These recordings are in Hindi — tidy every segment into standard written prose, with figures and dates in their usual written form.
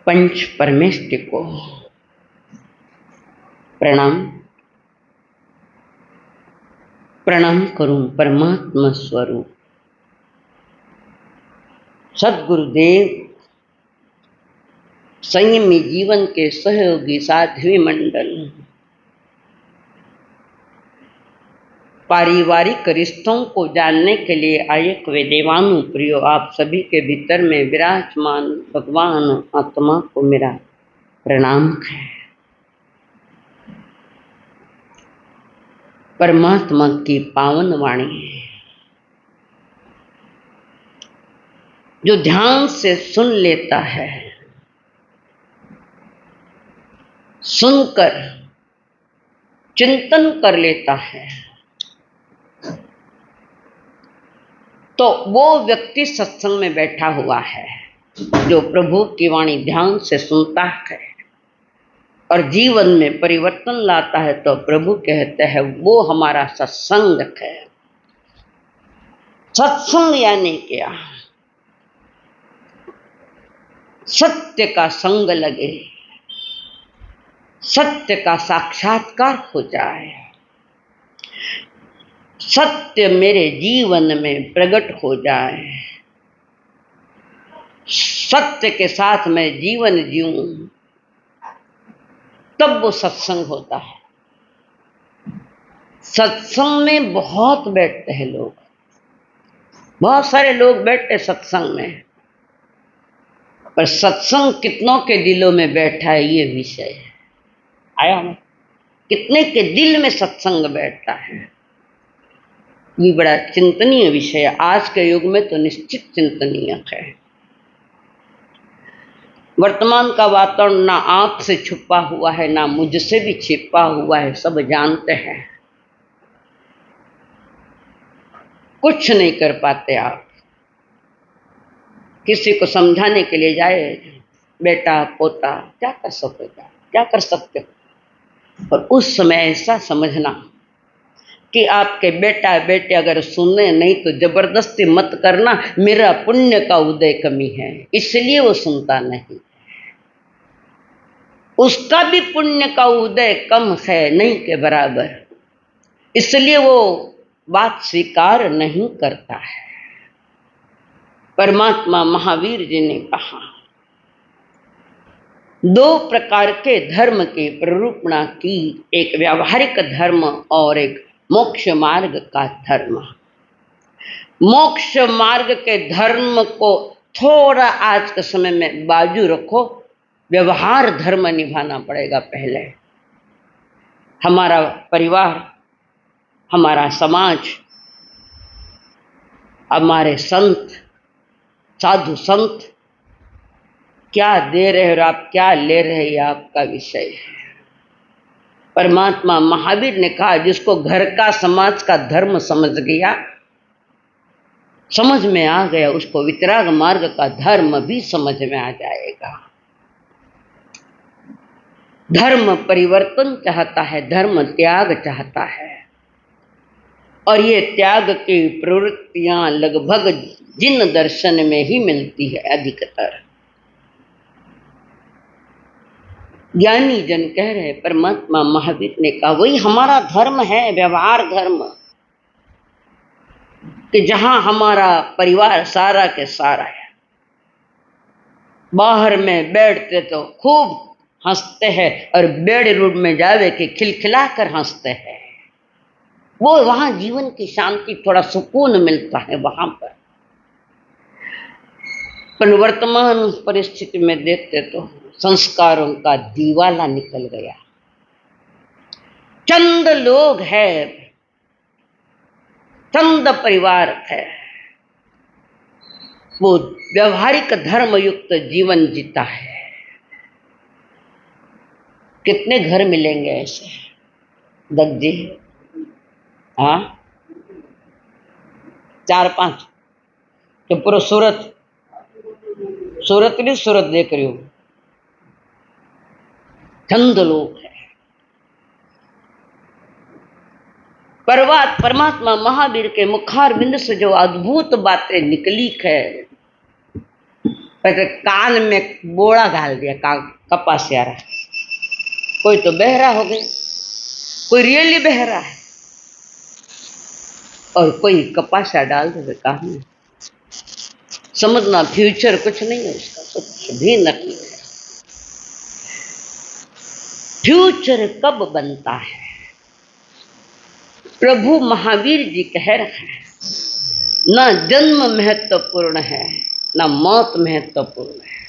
पंच परमेष्टि को प्रणाम प्रणाम करूं। परमात्मा स्वरूप सद्गुरुदेव, संयमी जीवन के सहयोगी साध्वी मंडल, पारिवारिक रिश्तों को जानने के लिए आए हुए देवानुप्रियो, आप सभी के भीतर में विराजमान भगवान आत्मा को मेरा प्रणाम है। परमात्मा की पावन वाणी जो ध्यान से सुन लेता है, सुनकर चिंतन कर लेता है, तो वो व्यक्ति सत्संग में बैठा हुआ है। जो प्रभु की वाणी ध्यान से सुनता है और जीवन में परिवर्तन लाता है, तो प्रभु कहते हैं वो हमारा सत्संग है। सत्संग यानी क्या? सत्य का संग लगे, सत्य का साक्षात्कार हो जाए, सत्य मेरे जीवन में प्रकट हो जाए, सत्य के साथ मैं जीवन जीऊं, तब वो सत्संग होता है। सत्संग में बहुत बैठते हैं लोग, बहुत सारे लोग बैठते सत्संग में, पर सत्संग कितनों के दिलों में बैठा है ये विषय है। आया हमें कितने के दिल में सत्संग बैठता है, ये बड़ा चिंतनीय विषय है। आज के युग में तो निश्चित चिंतनीय है। वर्तमान का वातावरण ना आंख से छुपा हुआ है, ना मुझसे भी छिपा हुआ है, सब जानते हैं। कुछ नहीं कर पाते आप। किसी को समझाने के लिए जाए, बेटा पोता क्या कर सकेगा, क्या कर सकते हो, और उस समय ऐसा समझना कि आपके बेटा बेटे अगर सुने नहीं तो जबरदस्ती मत करना, मेरा पुण्य का उदय कमी है इसलिए वो सुनता नहीं। उसका भी पुण्य का उदय कम है, नहीं के बराबर, इसलिए वो बात स्वीकार नहीं करता है। परमात्मा महावीर जी ने कहा, दो प्रकार के धर्म की प्ररूपणा की, एक व्यावहारिक धर्म और एक मोक्ष मार्ग का धर्म। मोक्ष मार्ग के धर्म को थोड़ा आज के समय में बाजू रखो, व्यवहार धर्म निभाना पड़ेगा। पहले हमारा परिवार, हमारा समाज, हमारे संत साधु संत क्या दे रहे और आप क्या ले रहे, ये आपका विषय है। परमात्मा महावीर ने कहा, जिसको घर का समाज का धर्म समझ गया, समझ में आ गया, उसको वितराग मार्ग का धर्म भी समझ में आ जाएगा। धर्म परिवर्तन चाहता है, धर्म त्याग चाहता है, और ये त्याग की प्रवृत्तियां लगभग जिन दर्शन में ही मिलती है अधिकतर। ज्ञानी जन कह रहे, परमात्मा महावीर ने कहा वही हमारा धर्म है, व्यवहार धर्म, कि जहां हमारा परिवार सारा के सारा है। बाहर में बैठते तो खूब हंसते हैं और बेडरूम में जावे कि खिलखिला कर हंसते हैं। वो वहां जीवन की शांति, थोड़ा सुकून मिलता है वहां पर। वर्तमान परिस्थिति में देखते तो संस्कारों का दीवाला निकल गया। चंद लोग हैं, चंद परिवार है, वो व्यवहारिक धर्म युक्त जीवन जीता है। कितने घर मिलेंगे ऐसे दत्त जी? हाँ, 4-5 तो पूरा सूरत नहीं, सूरत देख रही हूं, चंद लोग हैं। परमात्मा महावीर के मुखारविंद से जो अद्भुत बातें निकली है, पहले कान में बोड़ा डाल दिया, कपासियारा। कोई तो बहरा हो गया, कोई रियली बहरा है, और कोई कपासिया डाल दे कान में। समझना फ्यूचर कुछ नहीं है उसका, कुछ भी नहीं है। फ्यूचर कब बनता है? प्रभु महावीर जी कह रहे हैं, ना जन्म महत्वपूर्ण है, ना मौत महत्वपूर्ण है।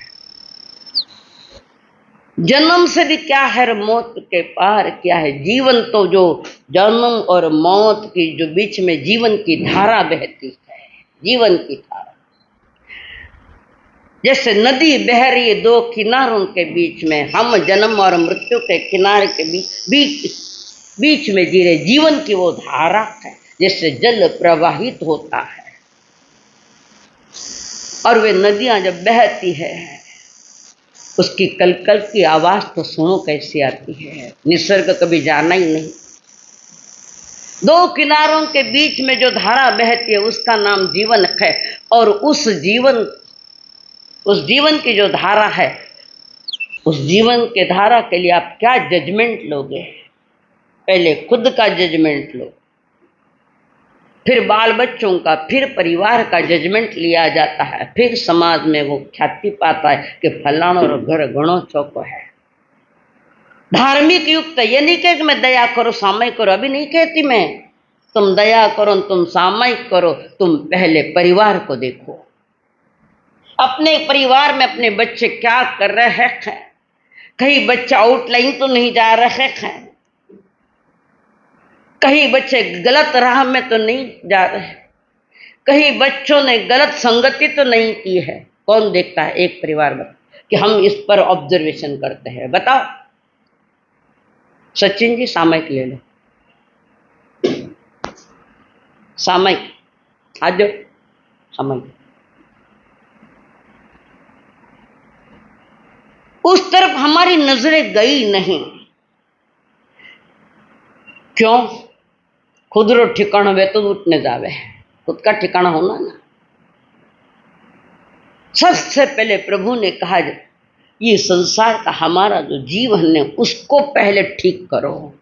जन्म से भी क्या है और मौत के पार क्या है? जीवन तो जो जन्म और मौत की जो बीच में जीवन की धारा बहती है, जीवन की धारा जैसे नदी बह रही है दो किनारों के बीच में, हम जन्म और मृत्यु के किनारे के बीच में जी रहे। जीवन की वो धारा है, जैसे जल प्रवाहित होता है, और वे नदियां जब बहती है उसकी कलकल की आवाज तो सुनो कैसी आती है। निसर्ग कभी जाना ही नहीं। दो किनारों के बीच में जो धारा बहती है उसका नाम जीवन है, और उस जीवन की जो धारा है, उस जीवन के धारा के लिए आप क्या जजमेंट लोगे? पहले खुद का जजमेंट लो, फिर बाल बच्चों का, फिर परिवार का जजमेंट लिया जाता है, फिर समाज में वो ख्याति पाता है कि फलाना और घर घणो चौको है। धार्मिक युक्त ये नहीं कहे कि मैं दया करो सामयिक करो, अभी नहीं कहती मैं तुम दया करो तुम सामयिक करो, तुम पहले परिवार को देखो। अपने परिवार में अपने बच्चे क्या कर रहे हैं? कहीं बच्चे आउटलाइन तो नहीं जा रहे हैं, कहीं बच्चे गलत राह में तो नहीं जा रहे, कहीं बच्चों ने गलत संगति तो नहीं की है। कौन देखता है एक परिवार में कि हम इस पर ऑब्जर्वेशन करते हैं? बताओ सचिन जी, सामयिक ले लो, सामयिक आज सामयिक। उस तरफ हमारी नजरें गई नहीं। क्यों? खुद रो ठिकाना वे तो उठने जावे, खुद का ठिकाना होना ना। सबसे पहले प्रभु ने कहा ये संसार का हमारा जो जीवन है उसको पहले ठीक करो,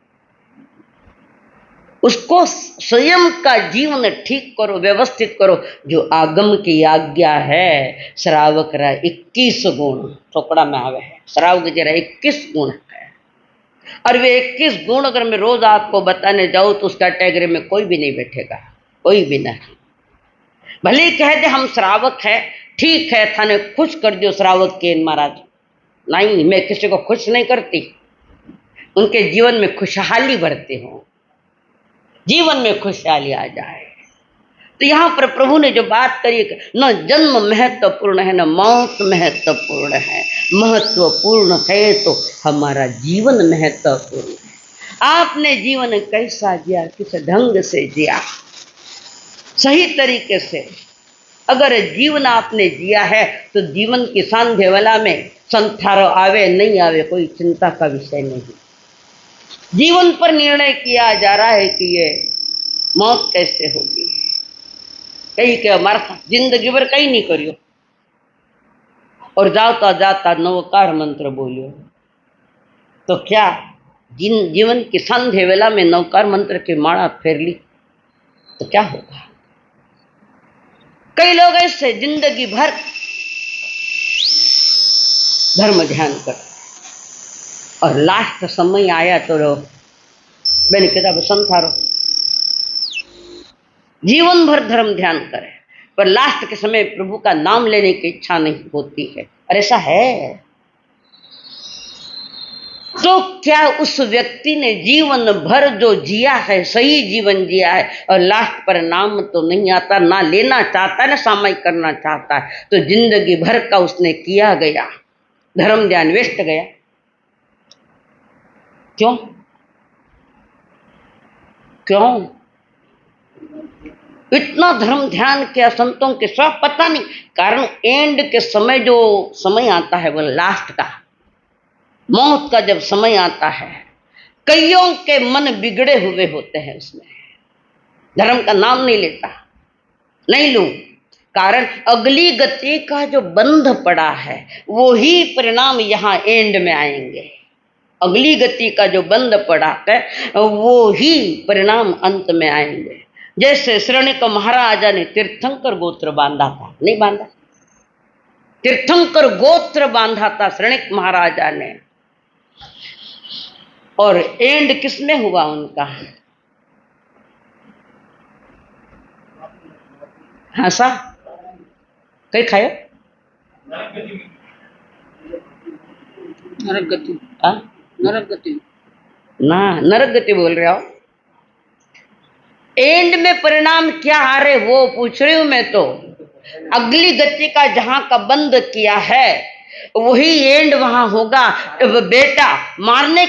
उसको स्वयं का जीवन ठीक करो, व्यवस्थित करो। जो आगम की आज्ञा है, श्रावक रहा 21 गुण चौकड़ा में आवे है, श्रावक जरा 21 गुण है, और वे 21 गुण अगर मैं रोज आपको बताने जाऊं तो उस कैटेगरी में कोई भी नहीं बैठेगा, कोई भी नहीं। भले ही कह दे हम श्रावक है, ठीक है, थाने खुश कर दियो श्रावक के महाराज। नहीं, मैं किसी को खुश नहीं करती, उनके जीवन में खुशहाली भरती हूँ, जीवन में खुशहाली आ जाए। तो यहां पर प्रभु ने जो बात करी, न जन्म महत्वपूर्ण है न मौत महत्वपूर्ण है, महत्वपूर्ण है तो हमारा जीवन महत्वपूर्ण है। आपने जीवन कैसा जिया, किस ढंग से जिया, सही तरीके से अगर जीवन आपने जिया है तो जीवन की सांध्यवेला में संथारो आवे नहीं आवे कोई चिंता का विषय नहीं। जीवन पर निर्णय किया जा रहा है कि ये मौत कैसे होगी, कहीं के हमारा जिंदगी भर कहीं नहीं करियो, और जाता जाता नवकार मंत्र बोलियो, तो क्या जीवन की संध्या वेला में नवकार मंत्र की माला फेर ली तो क्या होगा? कई लोग ऐसे जिंदगी भर धर्म ध्यान कर, और लास्ट समय आया तो मैंने किताब संथारो, जीवन भर धर्म ध्यान करे पर लास्ट के समय प्रभु का नाम लेने की इच्छा नहीं होती है। और ऐसा है तो क्या उस व्यक्ति ने जीवन भर जो जिया है, सही जीवन जिया है, और लास्ट पर नाम तो नहीं आता, ना लेना चाहता ना सामयिक करना चाहता है, तो जिंदगी भर का उसने किया गया धर्म ध्यान वेस्ट गया। क्यों? क्यों इतना धर्म ध्यान किया संतों के सब पता नहीं? कारण एंड के समय जो समय आता है वो लास्ट का, मौत का जब समय आता है, कईयों के मन बिगड़े हुए होते हैं, उसमें धर्म का नाम नहीं लेता, नहीं लूं कारण अगली गति का जो बंध पड़ा है वो ही परिणाम यहाँ एंड में आएंगे। अगली गति का जो बंध पड़ा है वो ही परिणाम अंत में आएंगे। जैसे श्रेणिक महाराजा ने तीर्थंकर गोत्र बांधा था, नहीं बांधा? तीर्थंकर गोत्र बांधा था श्रेणिक महाराजा ने, और एंड किसमें हुआ उनका? हंसा कहीं खायो नरक गति, नरक गति ना, नरक गति बोल रहे हो। एंड में परिणाम क्या आ रहे वो पूछ रही हूं मैं तो। अगली गति का जहां का बंद किया है वही एंड वहां होगा। बेटा मारने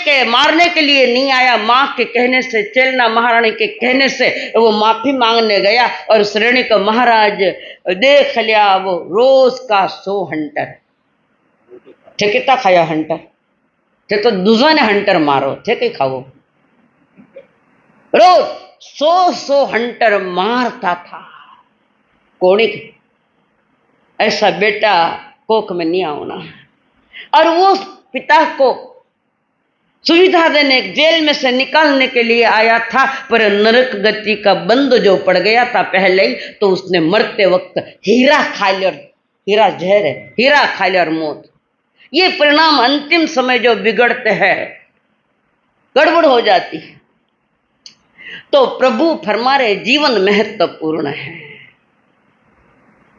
के लिए नहीं आया, माँ के कहने से, चेलना महारानी के कहने से वो माफी मांगने गया, और श्रेणी का महाराज देख लिया वो रोज का 100 हंटर थे। कितना खाया हंटर थे? तो दूसरे हंटर मारो थे कि खाओ। रोज 100 हंटर मारता था। कोणी ऐसा बेटा कोख में नहीं आना। और वो पिता को सुविधा देने, जेल में से निकालने के लिए आया था, पर नरक गति का बंद जो पड़ गया था पहले ही, तो उसने मरते वक्त हीरा खा लिया। हीरा जहर है, हीरा खा लिया और मौत। ये परिणाम अंतिम समय जो बिगड़ते हैं, गड़बड़ हो जाती है। तो प्रभु फरमा रहे जीवन महत्वपूर्ण है,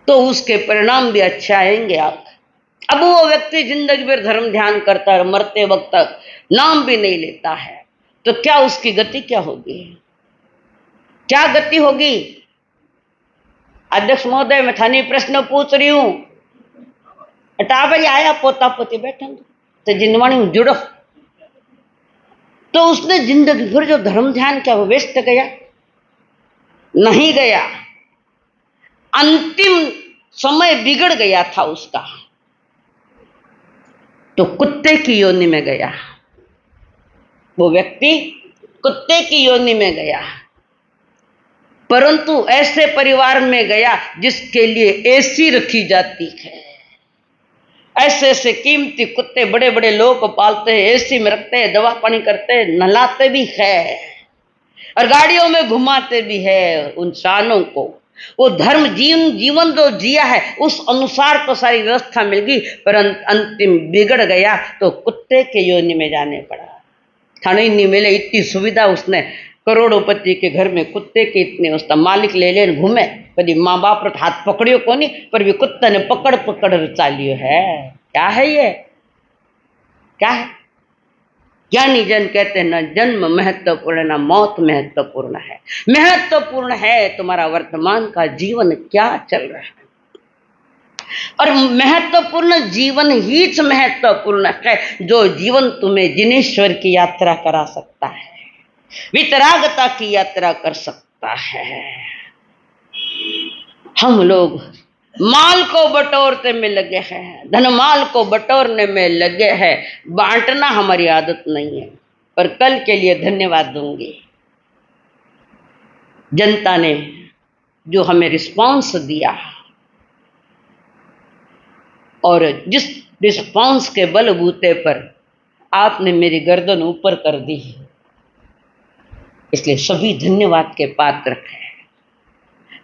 तो उसके परिणाम भी अच्छे आएंगे आप। अब वो व्यक्ति जिंदगी भर धर्म ध्यान करता है, मरते वक्त तक नाम भी नहीं लेता है, तो क्या उसकी गति क्या होगी? क्या गति होगी? अध्यक्ष महोदय, मैं थाने प्रश्न पूछ रही हूं। टाबर आया पोता पोती बैठे तो जिनवाणी जुड़ो, तो उसने जिंदगी भर जो धर्म ध्यान क्या वो व्यस्त गया? नहीं गया। अंतिम समय बिगड़ गया था उसका, तो कुत्ते की योनि में गया। वो व्यक्ति कुत्ते की योनि में गया, परंतु ऐसे परिवार में गया जिसके लिए एसी रखी जाती है। ऐसे ऐसे कीमती कुत्ते बड़े बड़े लोग पालते हैं, एसी में रखते हैं, दवा पानी करते हैं, नहलाते भी है और गाड़ियों में घुमाते भी है उन शानों को। वो धर्म जीवन जो जिया है उस अनुसार तो सारी व्यवस्था मिल गई, पर अंतिम बिगड़ गया तो कुत्ते के योनि में जाने पड़ा। थाने नहीं मिले, इतनी सुविधा उसने, करोड़ोपति के घर में कुत्ते के इतने उसका मालिक ले लेन घूमे, कभी माँ बाप रो हाथ पकड़ियो को नहीं, पर भी कुत्ते ने पकड़ पकड़ चालियो है। क्या है ये? क्या है? ज्ञानी जन कहते हैं न जन्म महत्वपूर्ण न मौत महत्वपूर्ण है। महत्वपूर्ण है तुम्हारा वर्तमान का जीवन क्या चल रहा है, और महत्वपूर्ण जीवन ही महत्वपूर्ण है जो जीवन तुम्हें जिनेश्वर की यात्रा करा सकता है, वितरागता की यात्रा कर सकता है। हम लोग माल को बटोरते में लगे हैं, धनमाल को बटोरने में लगे हैं, बांटना हमारी आदत नहीं है। पर कल के लिए धन्यवाद दूंगी, जनता ने जो हमें रिस्पांस दिया, और जिस रिस्पांस के बलबूते पर आपने मेरी गर्दन ऊपर कर दी, इसलिए सभी धन्यवाद के पात्र हैं।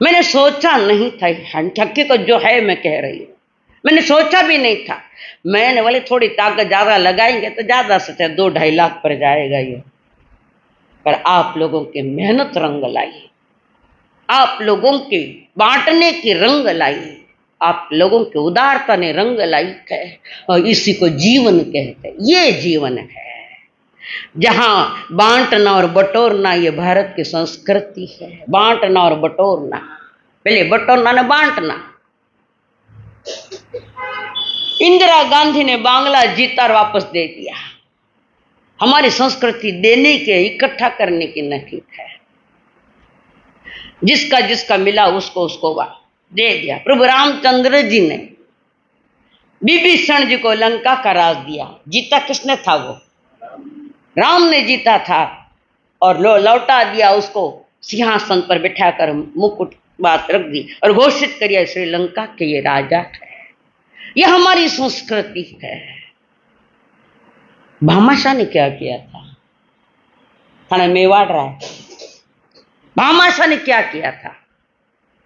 मैंने सोचा नहीं था, हकीकत जो है मैं कह रही हूँ, मैंने सोचा भी नहीं था। मैंने वाले थोड़ी ताकत ज़्यादा लगाएंगे तो ज़्यादा से 2-2.5 लाख पर जाएगा ये, पर आप लोगों की मेहनत रंग लाई, आप लोगों की बांटने की रंग लाई, आप लोगों की उदारता ने रंग लाई है, और इसी को जीवन कहते हैं। ये जीवन है जहां बांटना और बटोरना, ये भारत की संस्कृति है। बांटना और बटोरना, पहले बटोरना ने बांटना। इंदिरा गांधी ने बांग्ला जीता और वापस दे दिया। हमारी संस्कृति देने के, इकट्ठा करने की नहीं है। जिसका जिसका मिला उसको उसको दे दिया। प्रभु रामचंद्र जी ने विभीषण जी को लंका का राज दिया। जीता किसने था? वो राम ने जीता था, और लौटा दिया उसको सिंहासन पर बिठाकर मुकुट बात रख दी और घोषित करिए श्रीलंका के ये राजा है, ये हमारी संस्कृति है। भामाशाह ने क्या किया था? थाने मेवाड़ रहा है, भामाशाह ने क्या किया था?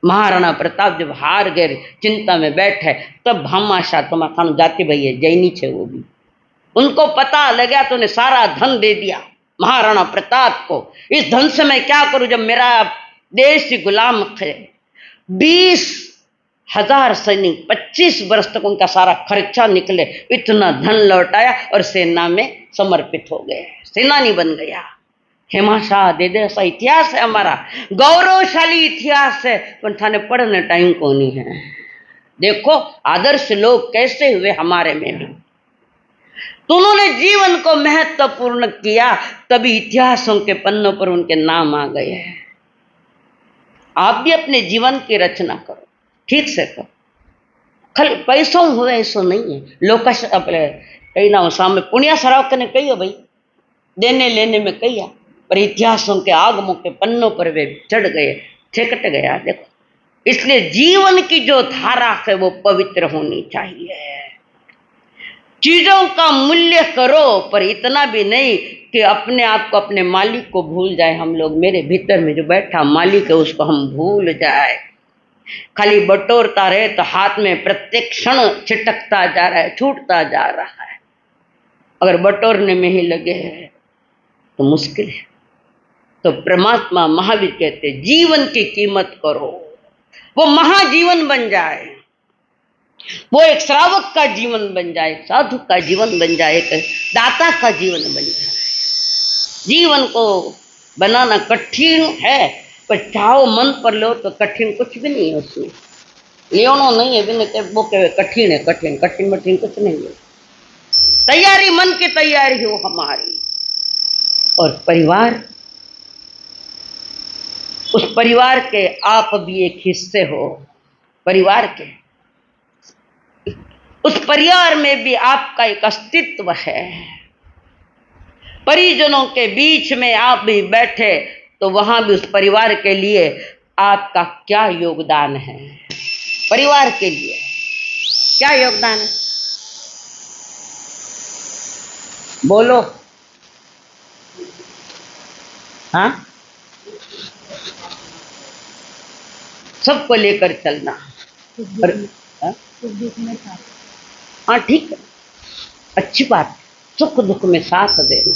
महाराणा प्रताप जब हार गए, चिंता में बैठे, तब भामाशाह तुम्हारा थानो जाति भाई है, जैनी छे वो भी, उनको पता लगा तो उन्हें सारा धन दे दिया महाराणा प्रताप को। इस धन से मैं क्या करूं जब मेरा देश ही गुलाम है। 20,000 सैनिक, 25 वर्ष तक उनका सारा खर्चा निकले, इतना धन लौटाया और सेना में समर्पित हो गए, सेनानी बन गया। हेमाशाह दे दे, ऐसा इतिहास है हमारा, गौरवशाली इतिहास है, पर थाने पढ़ने टाइम को नहीं है। देखो आदर्श लोग कैसे हुए हमारे में भी, तो उन्होंने जीवन को महत्वपूर्ण किया, तभी इतिहासों के पन्नों पर उनके नाम आ गए हैं। आप भी अपने जीवन की रचना करो, ठीक से करो, खाली पैसों हुए ऐसा नहीं है। लोग अपने कही ना सामने पुण्या सराव करने कही हो भाई, देने लेने में कही है, पर इतिहासों के आगमों के पन्नों पर वे चढ़ गए, ठेकट गया। देखो, इसलिए जीवन की जो धारा है वो पवित्र होनी चाहिए। चीजों का मूल्य करो, पर इतना भी नहीं कि अपने आप को, अपने मालिक को भूल जाए हम लोग। मेरे भीतर में जो बैठा मालिक है उसको हम भूल जाए, खाली बटोरता रहे तो हाथ में प्रत्येक क्षण छिटकता जा रहा है, छूटता जा रहा है। अगर बटोरने में ही लगे हैं तो मुश्किल है। तो परमात्मा महावीर कहते जीवन की कीमत करो, वो महाजीवन बन जाए, वो एक श्रावक का जीवन बन जाए, साधु का जीवन बन जाए, एक दाता का जीवन बन जाए। जीवन को बनाना कठिन है, पर चाहो मन पर लो तो कठिन कुछ भी नहीं है उसमें, लेनो नहीं है बिना वो कहे कठिन है, कठिन कठिन मठिन कुछ नहीं है। तैयारी, मन की तैयारी हो हमारी। और परिवार, उस परिवार के आप भी एक हिस्से हो, परिवार के, उस परिवार में भी आपका एक अस्तित्व है। परिजनों के बीच में आप भी बैठे तो वहां भी उस परिवार के लिए आपका क्या योगदान है? परिवार के लिए क्या योगदान है? बोलो। हाँ, सबको लेकर चलना। हाँ ठीक है, अच्छी बात, सुख दुख में साथ देना।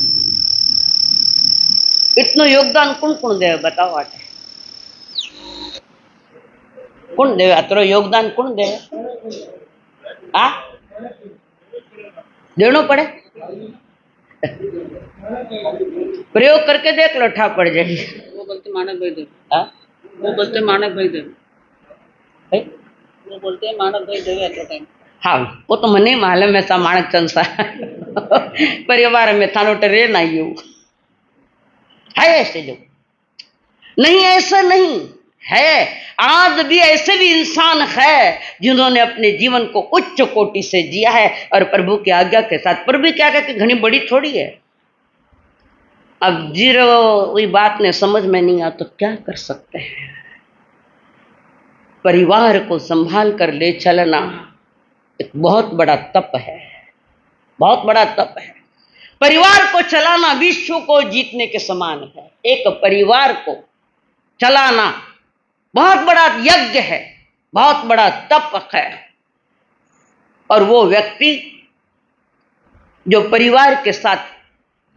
इतना योगदान कौन कौन दे बताओ? आज कौन दे? अतरो योगदान कौन दे? आ देना पड़े, प्रयोग करके देख लो, ठा पड़ जाएगी। वो बोलते मानक भाई दे, वो बोलते मानक भाई दे, वो बोलते मानक भाई देवे एटलो टाइम। हाँ, वो तो मने मालूम है सा मानक चंसा परिवार में थानो रे ना यू है ऐसे लोग नहीं, ऐसा नहीं है। आज भी ऐसे भी इंसान है जिन्होंने अपने जीवन को उच्च कोटि से जिया है और प्रभु की आज्ञा के साथ। प्रभु की आज्ञा की घनी बड़ी थोड़ी है। अब जीरो वही बात ने समझ में नहीं आ तो क्या कर सकते हैं? परिवार को संभाल कर ले चलना एक बहुत बड़ा तप है, बहुत बड़ा तप है। परिवार को चलाना विश्व को जीतने के समान है। एक परिवार को चलाना बहुत बड़ा यज्ञ है, बहुत बड़ा तप है। और वो व्यक्ति जो परिवार के साथ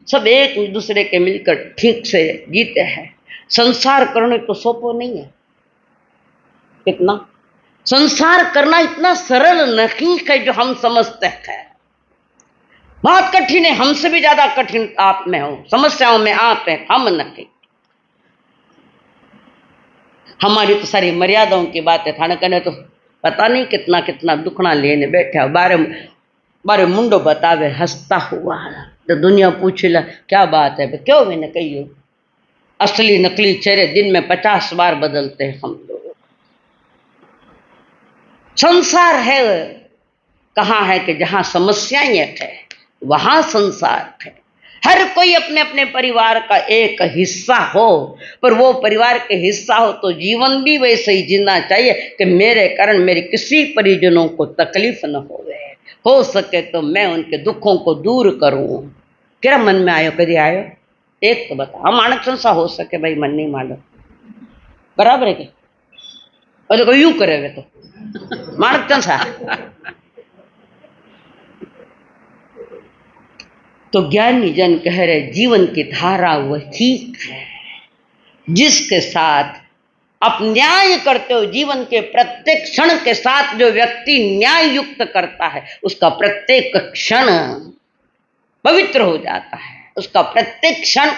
सब एक दूसरे के मिलकर ठीक से जीते हैं। संसार करने तो सोपो नहीं है। कितना संसार करना इतना सरल नहीं है जो हम समझते हैं, बहुत कठिन है। हमसे भी ज्यादा कठिन आप में हो, समस्याओं में आप हैं, हम नहीं। हमारी तो सारी मर्यादाओं की बात है। थाने कहने तो पता नहीं कितना कितना दुखना लेने बैठे, बारे बारे मुंडो बतावे हंसता हुआ। तो दुनिया पूछेला क्या बात है, क्यों मैंने कही हो? असली नकली चेहरे दिन में 50 बार बदलते हैं हम लोग। संसार है कहाँ है कि जहां समस्याएं है वहां संसार है। हर कोई अपने अपने परिवार का एक हिस्सा हो, पर वो परिवार के हिस्सा हो तो जीवन भी वैसे ही जीना चाहिए कि मेरे कारण मेरे किसी परिजनों को तकलीफ न हो सके तो मैं उनके दुखों को दूर करूं। क्या मन में आयो, कभी आयो? एक तो बता, हम मानक संसा हो सके भाई, मन नहीं मानो बराबर है क्या? और देखो यूं करेगा तो मानक संसा। तो ज्ञानी जन कह रहे जीवन की धारा वह ठीक है जिसके साथ आप न्याय करते हो। जीवन के प्रत्येक क्षण के साथ जो व्यक्ति न्याय युक्त करता है उसका प्रत्येक क्षण पवित्र हो जाता है, उसका प्रत्येक क्षण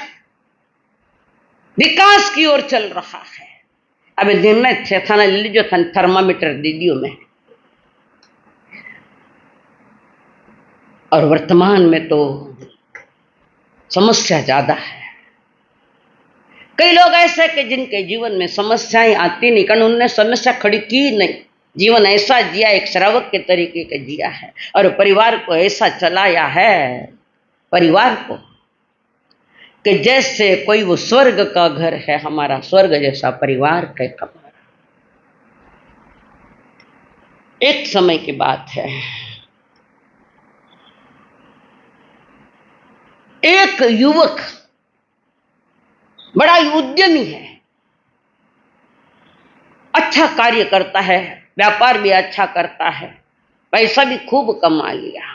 विकास की ओर चल रहा है। अब दिन में थाना ले लीजिए, थर्मामीटर दीदियों में, और वर्तमान में तो समस्या ज्यादा है। कई लोग ऐसे कि जिनके जीवन में समस्याएं आती नहीं, कारण उन्होंने समस्या खड़ी की नहीं। जीवन ऐसा जिया, एक श्रावक के तरीके का जिया है, और परिवार को ऐसा चलाया है, परिवार को, कि जैसे कोई वो स्वर्ग का घर है, हमारा स्वर्ग जैसा परिवार का कमरा। एक समय की बात है, एक युवक बड़ा उद्यमी है, अच्छा कार्य करता है, व्यापार भी अच्छा करता है, पैसा भी खूब कमा लिया।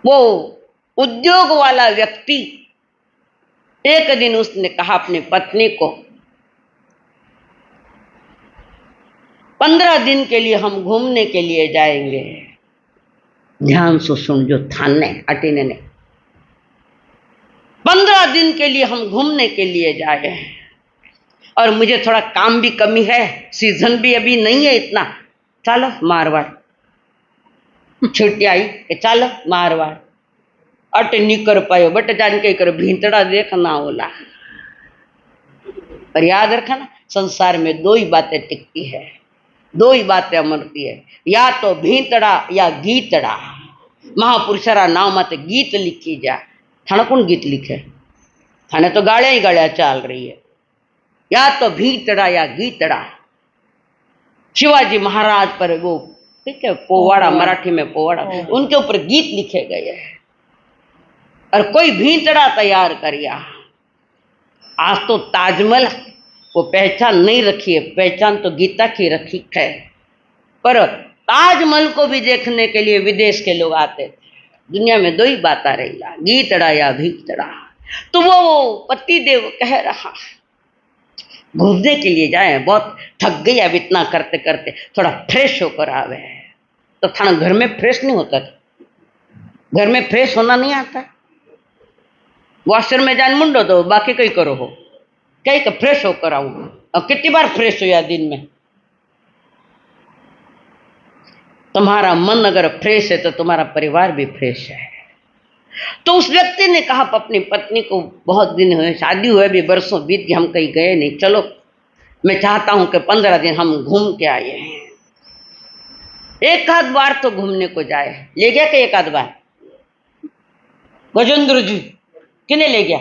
वो उद्योग वाला व्यक्ति, एक दिन उसने कहा अपनी पत्नी को, 15 दिन के लिए हम घूमने के लिए जाएंगे। ध्यान से सुन जो थाने अटीने ने, 15 दिन के लिए हम घूमने के लिए जाए, और मुझे थोड़ा काम भी कमी है, सीजन भी अभी नहीं है इतना, चलो मारवाड़। छुट्टी आई कि चलो मारवाड़। अट नहीं कर पायो, बट जान के कर भीतड़ा देखना होला। पर याद रखना, संसार में दो ही बातें टिकती है, दो ही बातें अमरती है, या तो भीतड़ा या गीतड़ा। महापुरुषरा नाव मत गीत लिखी जा। थाने कौन गीत लिखे? थाने तो गाड़िया ही गाड़िया चल रही है। या तो भीतड़ा या गीतड़ा। शिवाजी महाराज पर वो ठीक है, पोवाड़ा, मराठी में पोवाड़ा, उनके ऊपर गीत लिखे गए हैं, और कोई भीतड़ा तैयार करिया। आज तो ताजमहल को पहचान नहीं रखी है, पहचान तो गीता की रखी है, पर ताजमहल को भी देखने के लिए विदेश के लोग आते थे। दुनिया में दो ही बात आ रही, गीतड़ा या भीतड़ा। तो वो पति देव कह रहा घूमने के लिए जाए, बहुत थक गई अब इतना करते करते, थोड़ा फ्रेश होकर आवे। तो थाना घर में फ्रेश नहीं होता था, घर में फ्रेश होना नहीं आता। वॉशर में जान मुंडो दो, बाकी कहीं करो हो, कहीं का फ्रेश होकर आऊं। और कितनी बार फ्रेश हो या दिन में? तुम्हारा मन अगर फ्रेश है तो तुम्हारा परिवार भी फ्रेश है। तो उस व्यक्ति ने कहा अपनी पत्नी को, बहुत दिन हुए, शादी हुए भी वर्षों बीत गए, हम कहीं गए नहीं, चलो मैं चाहता हूं कि 15 दिन हम घूम के आए हैं। एक आध बार तो घूमने को जाए, ले गया कि एक आध बार? गजेंद्र जी किने ले गया?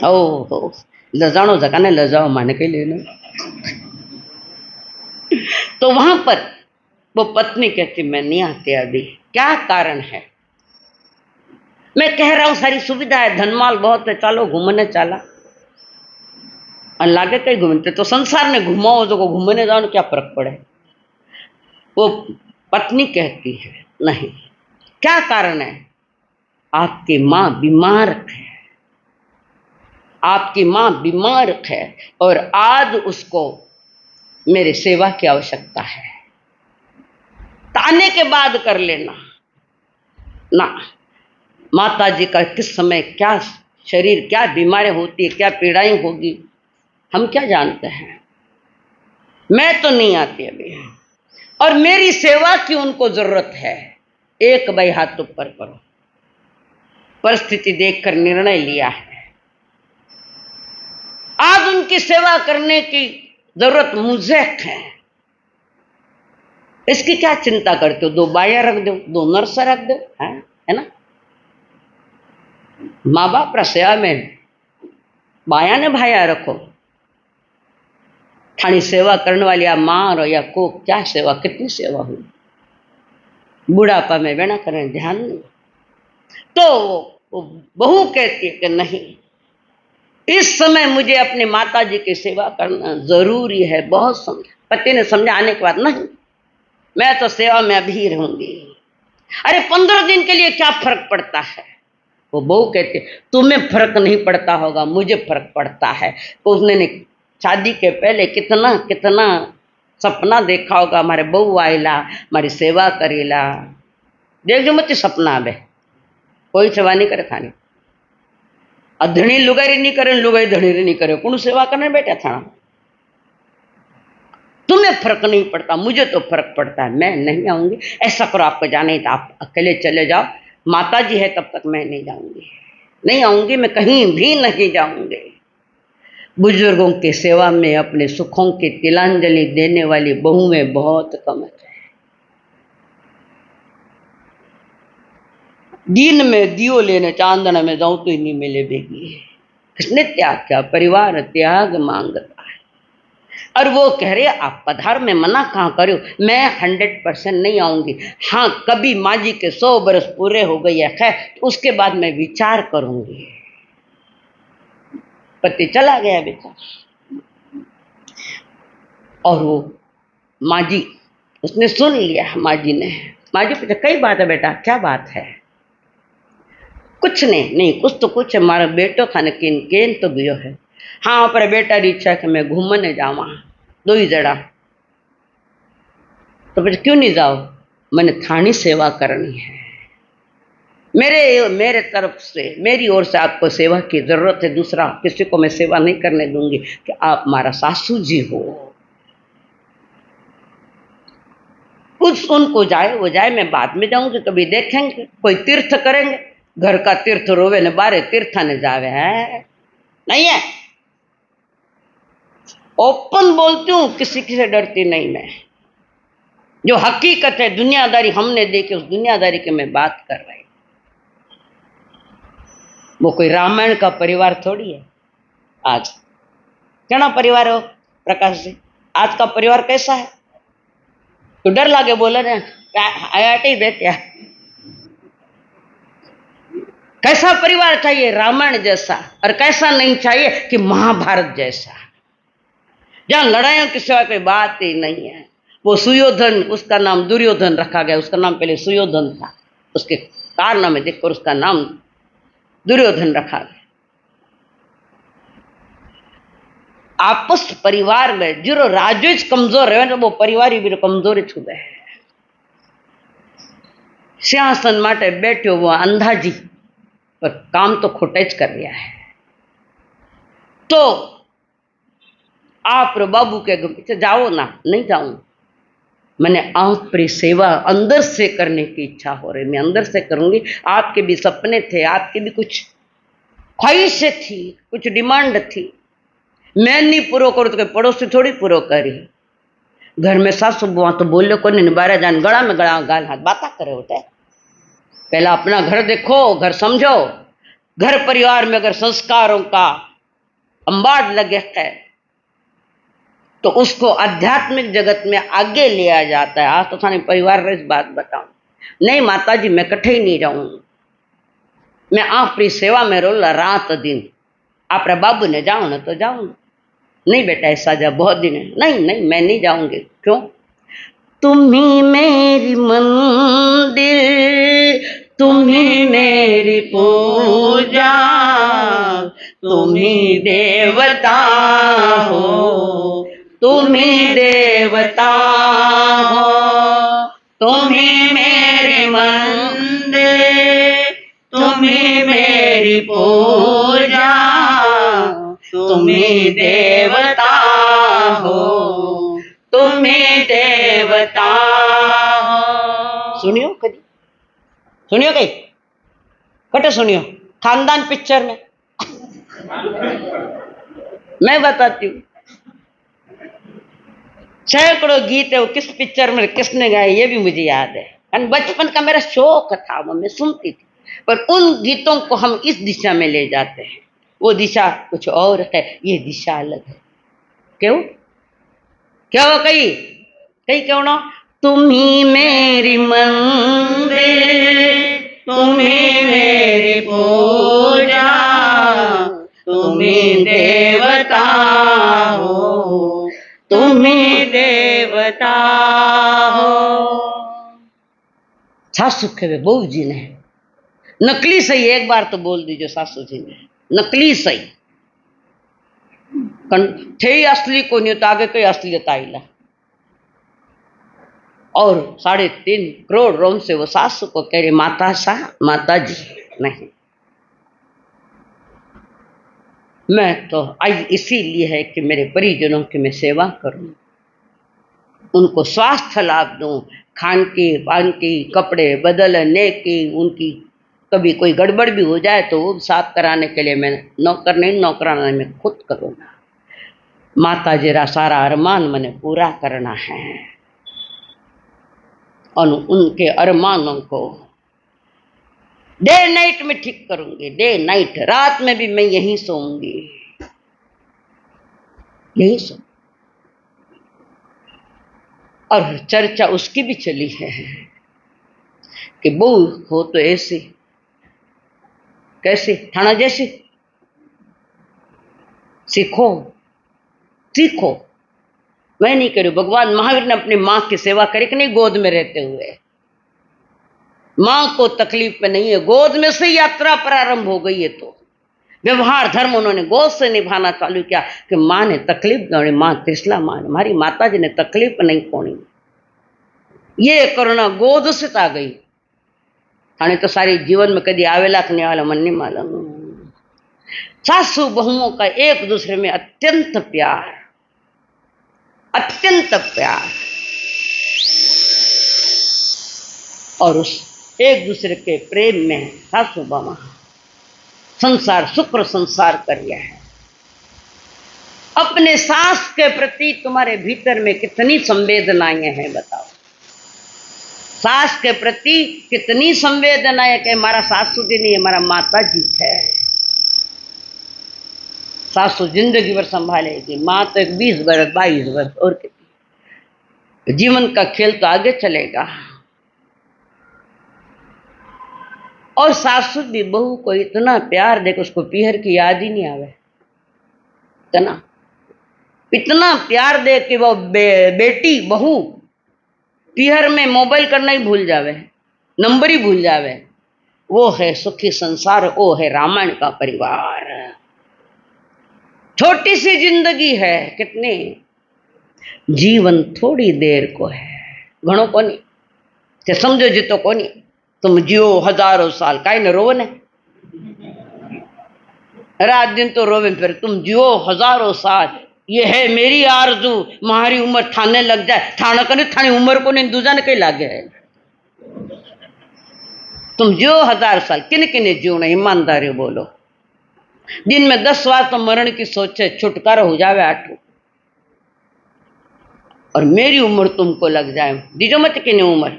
ओ लजानो जगाने लजाओ माने के लेना। तो वहां पर वो पत्नी कहती मैं नहीं आती अभी। क्या कारण है? मैं कह रहा हूं सारी सुविधा है, धनमाल बहुत है, चलो घूमने चला। और लागे कहीं घूमते तो संसार ने घुमाओ, जो को घूमने जाओ क्या फर्क पड़े। वो पत्नी कहती है नहीं। क्या कारण है? आपकी मां बीमार है, आपकी मां बीमार है, और आज उसको मेरी सेवा की आवश्यकता है। ताने के बाद कर लेना ना। माता जी का किस समय क्या शरीर, क्या बीमारी होती है, क्या पीड़ाएं होगी, हम क्या जानते हैं। मैं तो नहीं आती अभी, और मेरी सेवा की उनको जरूरत है। एक भाई हाथ ऊपर करो। परिस्थिति देखकर निर्णय लिया है, आज उनकी सेवा करने की जरूरत मुझे है। इसकी क्या चिंता करते हो? 2 बाया रख दो, 2 नर्स रख दो, है ना। माँ बाप रा सेवा में बाया ने भाया रखो। थानी सेवा करने वाली आ माँ रो या को क्या सेवा, कितनी सेवा हुई। बुढ़ापा में बेना करें ध्यान नहीं। तो वो बहू कहती है कि नहीं, इस समय मुझे अपने माता जी की सेवा करना जरूरी है। बहुत समझा, पति ने समझाने के बाद नहीं, मैं तो सेवा में अभी रहूंगी। अरे 15 दिन के लिए क्या फर्क पड़ता है? वो बहू कहती, तुम्हें फर्क नहीं पड़ता होगा, मुझे फर्क पड़ता है। तो उसने शादी के पहले कितना कितना सपना देखा होगा, हमारे बहू आएला, हमारी सेवा करेला। देख जो मत सपना आवे, कोई सेवा नहीं करे थानी। धणी लुगाई नहीं करे, लुगाई धणी नहीं करे, कौन सेवा करने बैठा था? तुम्हें फर्क नहीं पड़ता, मुझे तो फर्क पड़ता है। मैं नहीं आऊंगी। ऐसा करो, आपको जाना ही था, आप अकेले चले जाओ, माता जी है तब तक मैं नहीं जाऊंगी, नहीं आऊंगी, मैं कहीं भी नहीं जाऊंगी। बुजुर्गों की सेवा में अपने सुखों की तिलांजलि देने वाली बहुएं बहुत कम है। दिन में दियो लेने चांदना में जाऊं तो ही नहीं मिले बेगी। किसने त्याग किया? परिवार त्याग मांगता है। और वो कह रहे आप पधार, में मना कहाँ करो, मैं 100% नहीं आऊंगी। हाँ, कभी माँ जी के 100 बरस पूरे हो गई है, खैर उसके बाद मैं विचार करूंगी। पति चला गया बेटा, और वो माँ जी, उसने सुन लिया। माँ जी ने, माँ जी पूछा कई बात है बेटा, क्या बात है? कुछ नहीं, कुछ तो कुछ है, मारा बेटो था न किन केन तो गयो है। हाँ, पर बेटा री इच्छा कि मैं घूमने जावा 2 ही जड़ा। तो फिर क्यों नहीं जाओ? मैंने थानी सेवा करनी है। मेरे तरफ से, मेरी ओर से आपको सेवा की जरूरत है। दूसरा किसी को मैं सेवा नहीं करने दूंगी कि आप हमारा सासू जी हो। कुछ उनको जाए, वो जाए, मैं बाद में जाऊंगी, कभी देखेंगे, कोई तीर्थ करेंगे। घर का तीर्थ रोवे ने बारे तीर्थ ने जावे है, नहीं है। ओपन बोलती हूँ, किसी से डरती नहीं मैं। जो हकीकत है, दुनियादारी हमने देखी, उस दुनियादारी की मैं बात कर रही। वो कोई रामायण का परिवार थोड़ी है। आज क्या परिवार हो प्रकाश जी? आज का परिवार कैसा है? तो डर लागे बोले ना, IIT बेटा, कैसा परिवार चाहिए? रामायण जैसा। और कैसा नहीं चाहिए कि महाभारत जैसा, जहां लड़ाइयों की सिवा कोई बात ही नहीं है। वो सुयोधन, उसका नाम दुर्योधन रखा गया, उसका नाम पहले सुयोधन था, उसके कारनामे देखकर उसका नाम दुर्योधन रखा गया। आपस परिवार में जो राजू कमजोर है, वो परिवार ही भी कमजोर छूबे है। सिंहासन माटे बैठो वो अंधाजी, पर काम तो खोटे ज कर रहा है। तो आप बाबू के पीछे जाओ ना, नहीं जाऊं, मैंने आपकी सेवा अंदर से करने की इच्छा हो रही, मैं अंदर से करूंगी। आपके भी सपने थे, आपके भी कुछ ख्वाहिशें थी, कुछ डिमांड थी, मैं नहीं पूरा करूँ तो पड़ोसी थोड़ी पूरा करी। घर में सासू बुआ तो बोलो को नहीं, 12 जान गला में गला गाल हाथ बाता करे होते। पहला अपना घर देखो, घर समझो। घर परिवार में अगर संस्कारों का अंबाड़ लगे है तो उसको आध्यात्मिक जगत में आगे लिया जाता है। आज तो थाने परिवार में इस बात बताऊं, नहीं माता जी मैं कठे ही नहीं जाऊं, मैं आपकी सेवा में रोला रात दिन। आप बाबू ने जाओ ना तो जाओ ना, नहीं बेटा ऐसा जा बहुत दिन है, नहीं मैं नहीं जाऊंगी। क्यों? तुम्ही मेरी मंदिर, तुम्ही मेरी पूजा, तुम्ही देवता हो, तुम्ही देवता हो, तुम्ही मेरी मंदिर, तुम्ही मेरी पूजा, तुम्ही देवता हो, तुम्ही देवता हो। सुनियो कभी, सुनियो कहीं कटे सुनियो खानदान पिक्चर में मैं बताती हूँ। सैकड़ों गीत है, वो किस पिक्चर में किसने गाए ये भी मुझे याद है। और बचपन का मेरा शौक था, वो मैं सुनती थी। पर उन गीतों को हम इस दिशा में ले जाते हैं, वो दिशा कुछ और है, ये दिशा अलग है। क्यों? क्या हो कही कही क्यों ना? तुम्ही मेरी मंदिर, तुम्ही मेरी पूजा, तुम्ही देवता हो, तुम्ही देवता हो। सासू के बहू जी ने नकली सही एक बार तो बोल दीजिए, सासू जी ने नकली सही, थे ही असली को नहीं तो आगे कोई असलियत आईला। और 3.5 करोड़ रोम से वो सासू को कह रही माता सा माता जी नहीं, मैं तो आई इसीलिए है कि मेरे परिजनों की मैं सेवा करूं, उनको स्वास्थ्य लाभ दूं, खान की पान की कपड़े बदलने की, उनकी कभी कोई गड़बड़ भी हो जाए तो वो साफ कराने के लिए मैं नौकर नहीं, नौकराना मैं खुद करूंगा। माता जी रा सारा अरमान मैंने पूरा करना है और उनके अरमानों को डे नाइट में ठीक करूंगी। डे नाइट, रात में भी मैं यहीं सोऊंगी, यहीं सो। और चर्चा उसकी भी चली है कि बहू हो तो ऐसी, कैसी थाना जैसी, सीखो सीखो। मैं नहीं करूं। भगवान महावीर ने अपनी मां की सेवा करी कि नहीं, गोद में रहते हुए। मां को तकलीफ में नहीं है, गोद में से यात्रा प्रारंभ हो गई है तो व्यवहार धर्म उन्होंने गोद से निभाना चालू किया कि मां ने तकलीफ नहीं, मां त्रिशला मां, हमारी माता जी ने तकलीफ नहीं खोनी। ये करुणा गोद से आ गई। थाने तो सारी जीवन में कभी आवेला कि नहीं आवेला मन नहीं मालूम। सासू बहुओं का एक दूसरे में अत्यंत प्यार, अत्यंत प्यार, और उस एक दूसरे के प्रेम में सासू बामा संसार शुक्र संसार कर लिया है। अपने सास के प्रति तुम्हारे भीतर में कितनी संवेदनाएं हैं बताओ। सास के प्रति कितनी संवेदनाएं कि हमारा सासू जी नहीं, हमारा माता जी है। सासू जिंदगी भर संभालेगी, माँ तो 20 वर्ष 22 वर्ष, और कितनी जीवन का खेल तो आगे चलेगा। और सासू भी बहू को इतना प्यार देकर उसको पीहर की याद ही नहीं आवे, इतना इतना प्यार दे कि वो बेटी बहू पीहर में मोबाइल करना ही भूल जावे, नंबर ही भूल जावे। वो है सुखी संसार, वो है रामायण का परिवार। छोटी सी जिंदगी है, कितनी जीवन थोड़ी देर को है, घणो को नहीं, ते समझो जी तो को नहीं। तुम जियो हजारों साल, काई न रोवे ने, रात दिन तो रोवे, फिर तुम जियो हजारों साल, ये है मेरी आरजू, तुम्हारी उम्र थाने लग जाए, थाना करे थानी उम्र को नहीं दूजा ने कहीं लागे है। तुम जियो 1000 साल, किन किने जियो ना, ईमानदारी बोलो। दिन में 10 बार तो मरण की सोचे, छुटकारा हो जावे आठू, और मेरी उम्र तुमको लग जाए, दीजो मत किने उम्र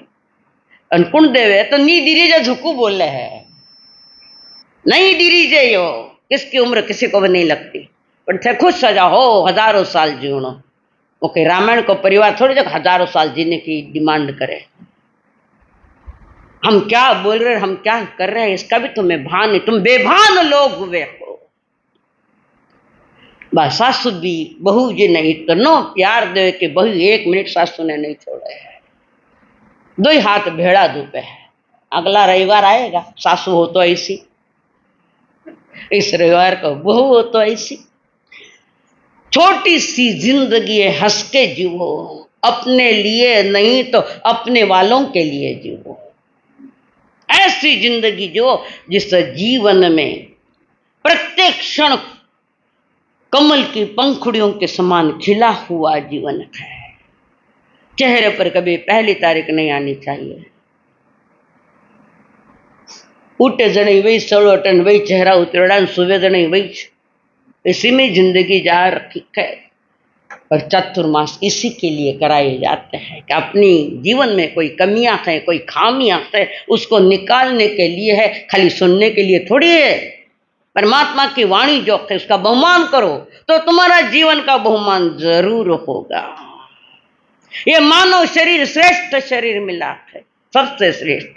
अनुकुण देवे तो नी डीरीजे झुकू बोले है, नहीं डीरीजे यो, किसकी उम्र किसी को भी नहीं लगती, पर थे खुश सजा हो हजारों साल जीवनो। ओके, रामायण को परिवार थोड़ी जगह हजारों साल जीने की डिमांड करे। हम क्या बोल रहे, हम क्या कर रहे हैं, इसका भी तुम्हें भान नहीं, तुम बेभान लोग हुए हो। बस सासू भी बहू जी ने इतना प्यार दे कि बहू 1 मिनट सासू ने नहीं छोड़े है। 2 हाथ भेड़ा धूपे है। अगला रविवार आएगा, सासू हो तो ऐसी, इस रविवार को बहू हो तो ऐसी। छोटी सी जिंदगी है, हंस के जीवो, अपने लिए नहीं तो अपने वालों के लिए जीवो। ऐसी जिंदगी जो जिस जीवन में प्रत्येक क्षण कमल की पंखुड़ियों के समान खिला हुआ जीवन है। चेहरे पर कभी 1 तारीख नहीं आनी चाहिए। उठे जने वही सड़ोटन, वही चेहरा उतरड़ा, सुबह जने वही, इसी में जिंदगी जा रखी है। और चतुर्मास इसी के लिए कराए जाते हैं कि अपनी जीवन में कोई कमियां हैं, कोई खामियां हैं, उसको निकालने के लिए है, खाली सुनने के लिए थोड़ी है। परमात्मा की वाणी जो है उसका बहुमान करो तो तुम्हारा जीवन का बहुमान जरूर होगा। ये मानव शरीर श्रेष्ठ शरीर मिला है, सबसे श्रेष्ठ।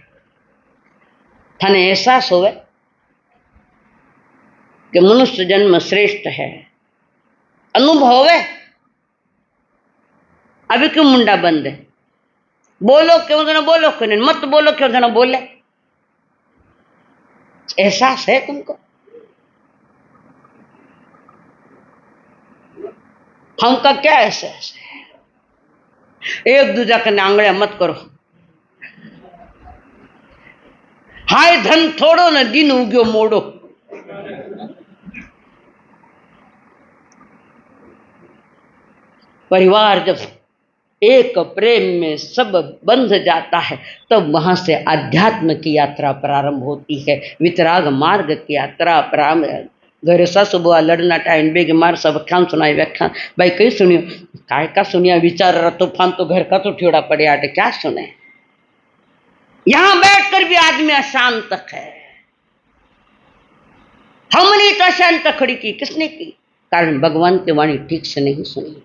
थाने एहसास होवे कि मनुष्य जन्म श्रेष्ठ है, अनुभव होवे। अभी क्यों मुंडा बंद है? बोलो क्यों ना बोलो, क्यों नहीं मत बोलो क्यों ना बोले? एहसास है तुमको? हमका क्या एहसास है? एक दूजा के आंगड़े मत करो। हाय धन थोड़ो न दिन उग्यो मोड़ो। परिवार जब एक प्रेम में सब बंध जाता है तब तो वहां से अध्यात्म की यात्रा प्रारंभ होती है, वितराग मार्ग की यात्रा प्रारंभ। घर सा सुबह लड़ना टाइम बेग मार सब ख्यान सुनाए व्याख्यान भाई कहीं सुनियो काय का सुनिया विचार रहा तूफान तो घर का तो ठेड़ा पड़े आटे क्या सुने। यहां बैठकर भी आदमी अशांत है। हमने तो अशांत खड़ी की, किसने की? कारण भगवान की वाणी ठीक से नहीं सुनी।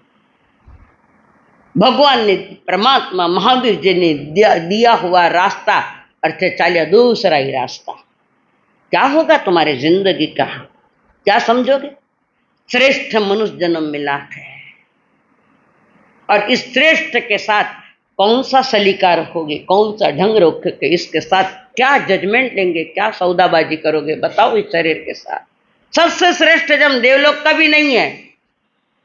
भगवान ने, परमात्मा महावीर जी ने दिया हुआ रास्ता अर्थात चालिया दूसरा ही रास्ता। क्या होगा तुम्हारे जिंदगी का? क्या समझोगे? श्रेष्ठ मनुष्य जन्म मिला है और इस श्रेष्ठ के साथ कौन सा सलीका रखोगे, कौन सा ढंग रखोगे, इसके साथ क्या जजमेंट लेंगे, क्या सौदाबाजी करोगे? बताओ। इस शरीर के साथ सबसे श्रेष्ठ जन्म देवलोक का भी नहीं है,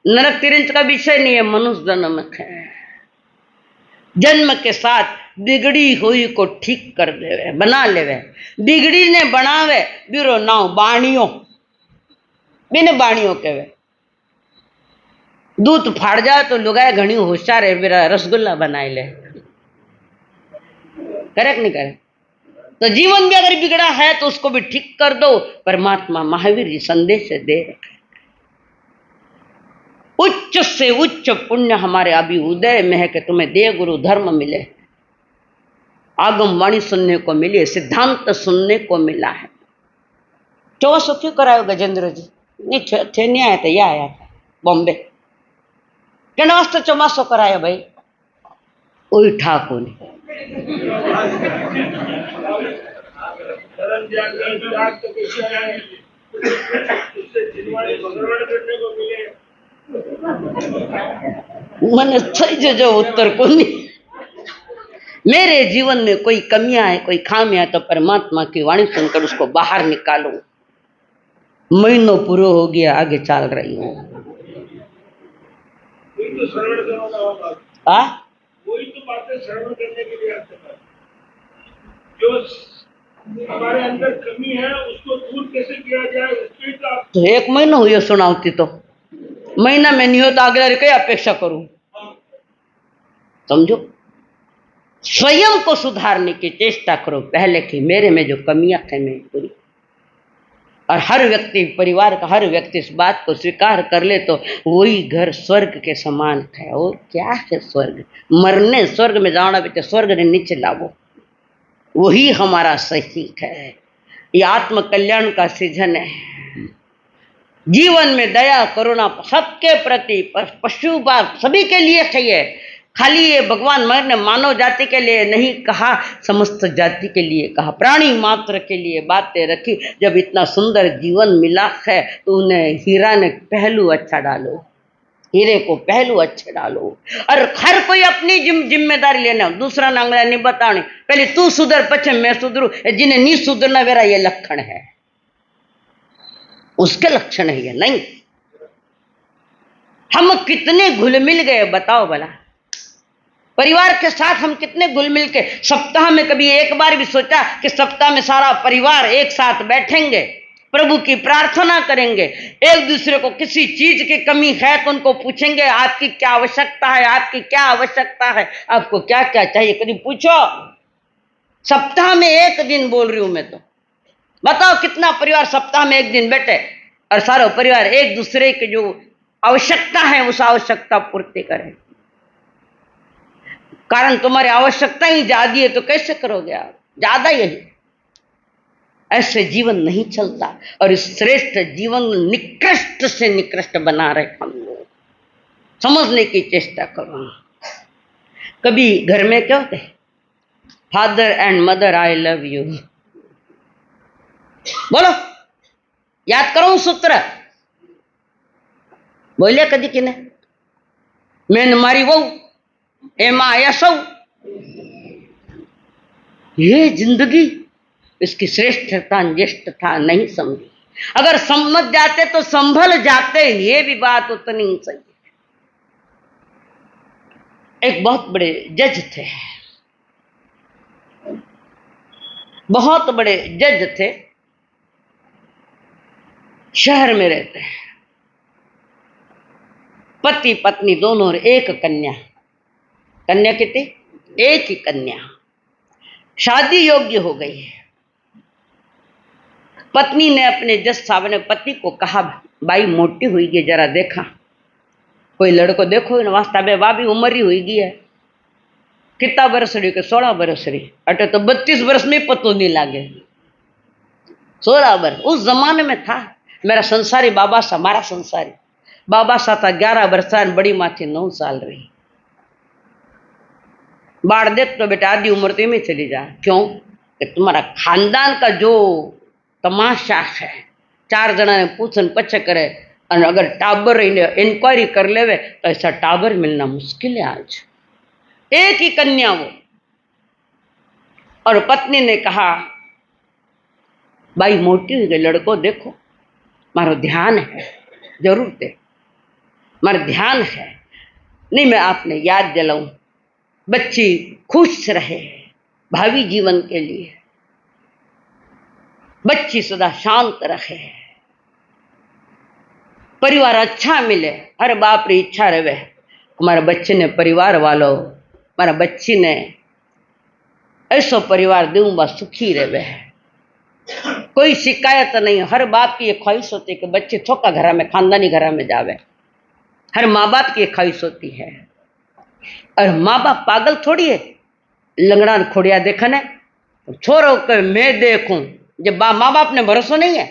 नरक तिरंज का विषय नहीं है, मनुष्य जन्म है। जन्म के साथ बिगड़ी हुई को ठीक कर देवे, बना लेवे। बिगड़ी ने बनावे बिरो नाव बाणियों, बिन बाणियों कहवे। दूध फाड़ जाए तो लुगाए घनी होशियार है, मेरा रसगुल्ला बनाए ले। करेक्ट नहीं करे? तो जीवन भी अगर बिगड़ा है तो उसको भी ठीक कर दो। परमात्मा महावीर जी संदेश दे रखे। उच्च से उच्च पुण्य हमारे अभी उदय में है कि तुम्हें देव गुरु धर्म मिले, आगम वाणी सुनने को मिली, सिद्धांत सुनने को मिला है। चौसो क्यों करायो गजेंद्र जी? नहीं थे नहीं आया था, यह आया था बॉम्बे। कहने वास्ते चौमासो कराया भाई? वही ठाकुर ने मन थई जो उत्तर को नहीं। मेरे जीवन में कोई कमियां है, कोई खामियां है तो परमात्मा की वाणी सुनकर उसको बाहर निकालो। महीनों पूरा हो गया, आगे चल रही हूँ। वही तो बातें श्रवण करने के लिए आते हैं। जो हमारे अंदर कमी है उसको दूर कैसे किया जाए उसकी तो एक महीना हुई सुनावती, तो महीना में नहीं हो तो अगला क्या अपेक्षा करूं? समझो, स्वयं को सुधारने की चेष्टा करो पहले कि मेरे में जो कमियां थे मैं पूरी। और हर व्यक्ति, परिवार का हर व्यक्ति इस बात को स्वीकार कर ले तो वही घर स्वर्ग के समान है। और क्या है स्वर्ग? मरने स्वर्ग में जाना बेटे, स्वर्ग ने नीचे लावो, वही हमारा सही है। ये आत्म कल्याण का सीजन है। जीवन में दया करुणा सबके प्रति, पशु सभी के लिए चाहिए। खाली ये भगवान मर ने मानव जाति के लिए नहीं कहा, समस्त जाति के लिए कहा, प्राणी मात्र के लिए बातें रखी। जब इतना सुंदर जीवन मिला है तो उन्हें हीरा ने पहलू अच्छा डालो, हीरे को पहलू अच्छे डालो। और हर कोई अपनी जिम्मेदारी लेना, दूसरा नांगड़ा नहीं बताने। पहले तू सुधर पछे मैं सुधरू। जिन्हें नहीं सुधरना मेरा ये लक्षण है, उसके लक्षण है ये नहीं। हम कितने घुल मिल गए बताओ भला? परिवार के साथ हम कितने घुल मिल के, सप्ताह में कभी एक बार भी सोचा कि सप्ताह में सारा परिवार एक साथ बैठेंगे, प्रभु की प्रार्थना करेंगे, एक दूसरे को किसी चीज की कमी है तो उनको पूछेंगे आपकी क्या आवश्यकता है, आपकी क्या आवश्यकता है, आपको क्या क्या चाहिए, कभी पूछो? सप्ताह में एक दिन बोल रही हूं मैं, तो बताओ कितना परिवार सप्ताह में एक दिन बैठे और सारा परिवार एक दूसरे के जो आवश्यकता है उस आवश्यकता पूर्ति करें। कारण तुम्हारी आवश्यकता ही ज्यादा है तो कैसे करोगे आप? ज्यादा यही, ऐसे जीवन नहीं चलता। और इस श्रेष्ठ जीवन निकृष्ट से निकृष्ट बना रहे हम लोग, समझने की चेष्टा करो। कभी घर में क्या होते, father and mother I love you, बोलो, याद करो सूत्र, बोलिए कदी किने, मैं मारी वो एमा आया सौ, ये जिंदगी इसकी श्रेष्ठता ज्येष्ठता नहीं समझी। अगर समझ जाते तो संभल जाते, ये भी बात उतनी ही सही है। एक बहुत बड़े जज थे, बहुत बड़े जज थे, शहर में रहते हैं, पति पत्नी दोनों और एक कन्या। कन्या कितनी? एक ही कन्या, शादी योग्य हो गई है। पत्नी ने अपने जज साहब ने पति को कहा, भाई मोटी हुई गई, जरा देखा कोई लड़को देखो ना, वास्ता बे भाभी उम्र ही हुई गई है, कितना बरस रही के 16 बरस रही, अटे तो 32 बरस में पतो नहीं लागे। 16 बरस उस जमाने में था। मेरा संसारी बाबा सा, मारा संसारी बाबा सा था 11 वर्ष, बड़ी माँ थी 9 साल रही। बाढ़ देख तो बेटा आधी उम्र तो में चली जा। क्यों? कि तुम्हारा खानदान का जो तमाशा है, 4 जना ने पूछन पछ करे, और अगर टाबर इंक्वायरी कर लेवे तो ऐसा टाबर मिलना मुश्किल है आज। एक ही कन्या वो। और पत्नी ने कहा, भाई मोटी हुई गई, लड़को देखो, मारो ध्यान है, जरूर दे, मारा ध्यान है, नहीं मैं आपने याद दिलाऊं, बच्ची खुश रहे भावी जीवन के लिए, बच्ची सदा शांत रहे, परिवार अच्छा मिले। हर बाप री इच्छा रहे हमारे बच्चे ने परिवार वालों, हमारा बच्ची ने ऐसा परिवार दूं बस सुखी रहे, कोई शिकायत नहीं। हर बाप की ये ख्वाहिश होती है कि बच्चे छोका घर में, खानदानी घर में जावे, हर माँ बाप की ये ख्वाहिश होती है। और माँ बाप पागल थोड़ी है, लंगड़ा खोड़िया देखने छोरो के मैं देखूं, जब माँ बाप ने भरोसा नहीं है,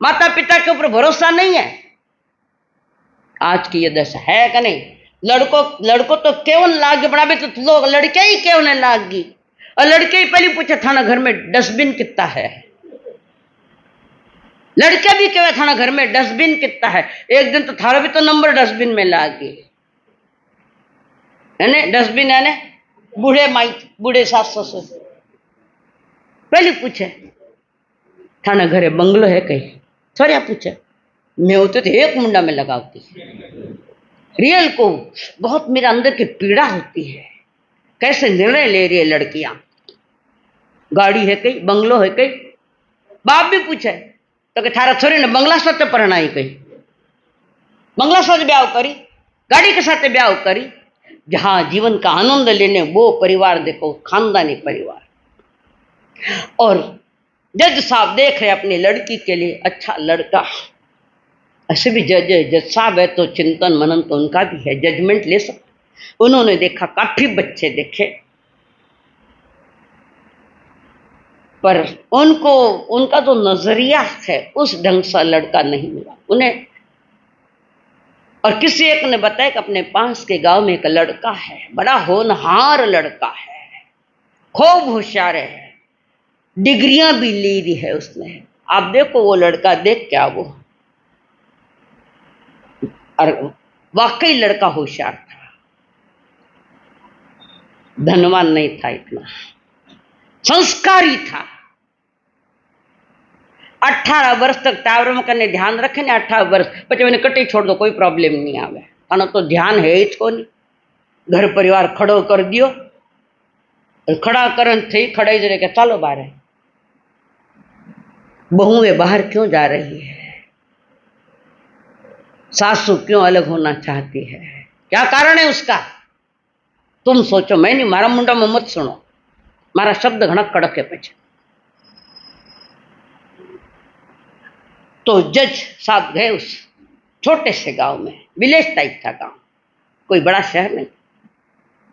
माता पिता के ऊपर भरोसा नहीं है। आज की ये दशा है कि नहीं? लड़को तो केवन लाग बनावे तो लोग लड़के ही केवन लागी, और लड़के ही पहले पूछे थाना घर में डस्टबिन कितना है, लड़के भी कहे थाना घर में डस्टबिन कितना है। एक दिन तो थारा भी तो नंबर डस्टबिन में लागी है ने, डस्टबिन है ने, बूढ़े माई बूढ़े सास ससुर पहले पूछे थाना घरे बंगलो है कहीं, थोड़ा पूछे, मैं होते तो एक मुंडा में लगाती। रियल को बहुत मेरे अंदर की पीड़ा होती है, कैसे निर्णय ले रही है लड़कियां। गाड़ी है कहीं, बंगलो है कहीं, बाप भी पूछे तो कि थारा छोरी ने बंगला साथ परणाई कहीं, बंगला साथ ब्याह करी, गाड़ी के साथ ब्याह करी। जहां जीवन का आनंद लेने वो परिवार देखो, खानदानी परिवार। और जज साहब देख रहे अपनी लड़की के लिए अच्छा लड़का, ऐसे भी जज साहब है तो चिंतन मनन तो उनका भी है, जजमेंट ले सकते। उन्होंने देखा, काफी बच्चे देखे, पर उनको उनका जो नजरिया है उस ढंग सा लड़का नहीं मिला उन्हें। और किसी एक ने बताया कि अपने पास के गांव में एक लड़का है, बड़ा होनहार लड़का है, खूब होशियार है, डिग्रियां भी ली दी है उसने। आप देखो वो लड़का देख क्या वो, और वाकई लड़का होशियार था, धनवान नहीं था, इतना संस्कारी था। 18 वर्ष तक टावर में करने ध्यान रखे ने, 18 वर्ष પછી मैंने कटे छोड़ दो, कोई प्रॉब्लम नहीं आवे, आना तो ध्यान है ही को नहीं। घर परिवार खड़ो कर दियो, खड़ा करन थी, खड़े ज रहे के चलो बाहर, बहुएं बाहर क्यों जा रही है, सासू क्यों अलग होना चाहती है, क्या कारण है उसका? तुम सोचो, मैं नहीं, मारा मुंडा में मत सुनो, मारा शब्द घना कड़क है। पीछे तो जज साहब गए उस छोटे से गांव में, विलेज टाइप था गांव, कोई बड़ा शहर नहीं।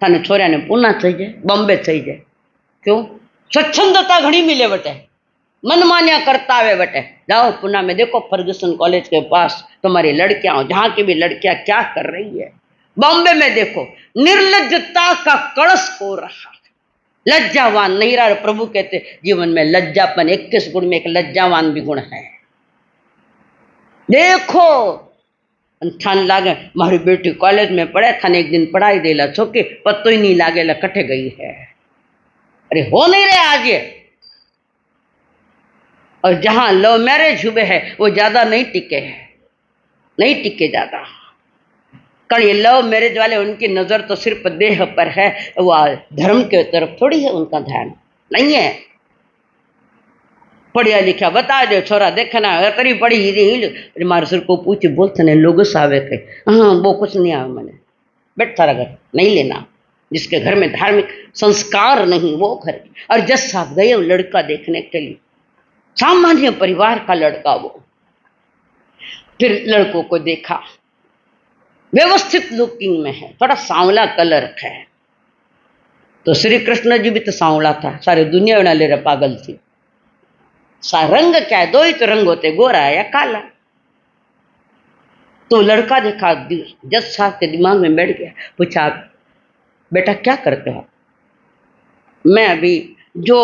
थाने छोरिया ने पूना थी जाए, बॉम्बे थी जाए। क्यों? स्वच्छंदता घनी मिले बटे, मनमानिया करता आवे बटे। जाओ पूना में देखो, फर्गुसन कॉलेज के पास तुम्हारी लड़कियां, जहां की भी लड़कियां क्या कर रही है। बॉम्बे में देखो, निर्लज्जता का कलश हो रहा, लज्जावान नहीं रहा। प्रभु कहते जीवन में लज्जापन 21 गुण में एक लज्जावान भी गुण है। देखो थान लागे मारी बेटी कॉलेज में पढ़े, थाने एक दिन पढ़ाई देला छोके पत्तो ही नहीं लागे कटे गई है। अरे हो नहीं रहे आज ये। और जहां लव मैरिज हुए है वो ज्यादा नहीं टिके है, नहीं टिके ज्यादा। कारण ये लव मैरिज वाले उनकी नजर तो सिर्फ देह पर है, वो धर्म के तरफ थोड़ी है उनका ध्यान नहीं है। पढ़िया लिखा बता दो छोरा देखना अतरी पढ़ी मारे सर को पूछे बोलते ने लोग आवे के हाँ वो कुछ नहीं आवे मैंने बैठ सारा घर नहीं लेना। जिसके घर में धार्मिक संस्कार नहीं वो घर। और जज साहब गए लड़का देखने के लिए, सामान्य परिवार का लड़का वो। फिर लड़कों को देखा, व्यवस्थित लुकिंग में है, थोड़ा सांवला कलर है। तो श्री कृष्ण जी भी तो सांवला था, सारी दुनिया उड़ा ले रहा पागल थी। रंग क्या है, दो ही तो रंग होते, गोरा है या काला। तो लड़का देखा, जज साहब के दिमाग में बैठ गया। पूछा बेटा क्या करते हो? मैं अभी जो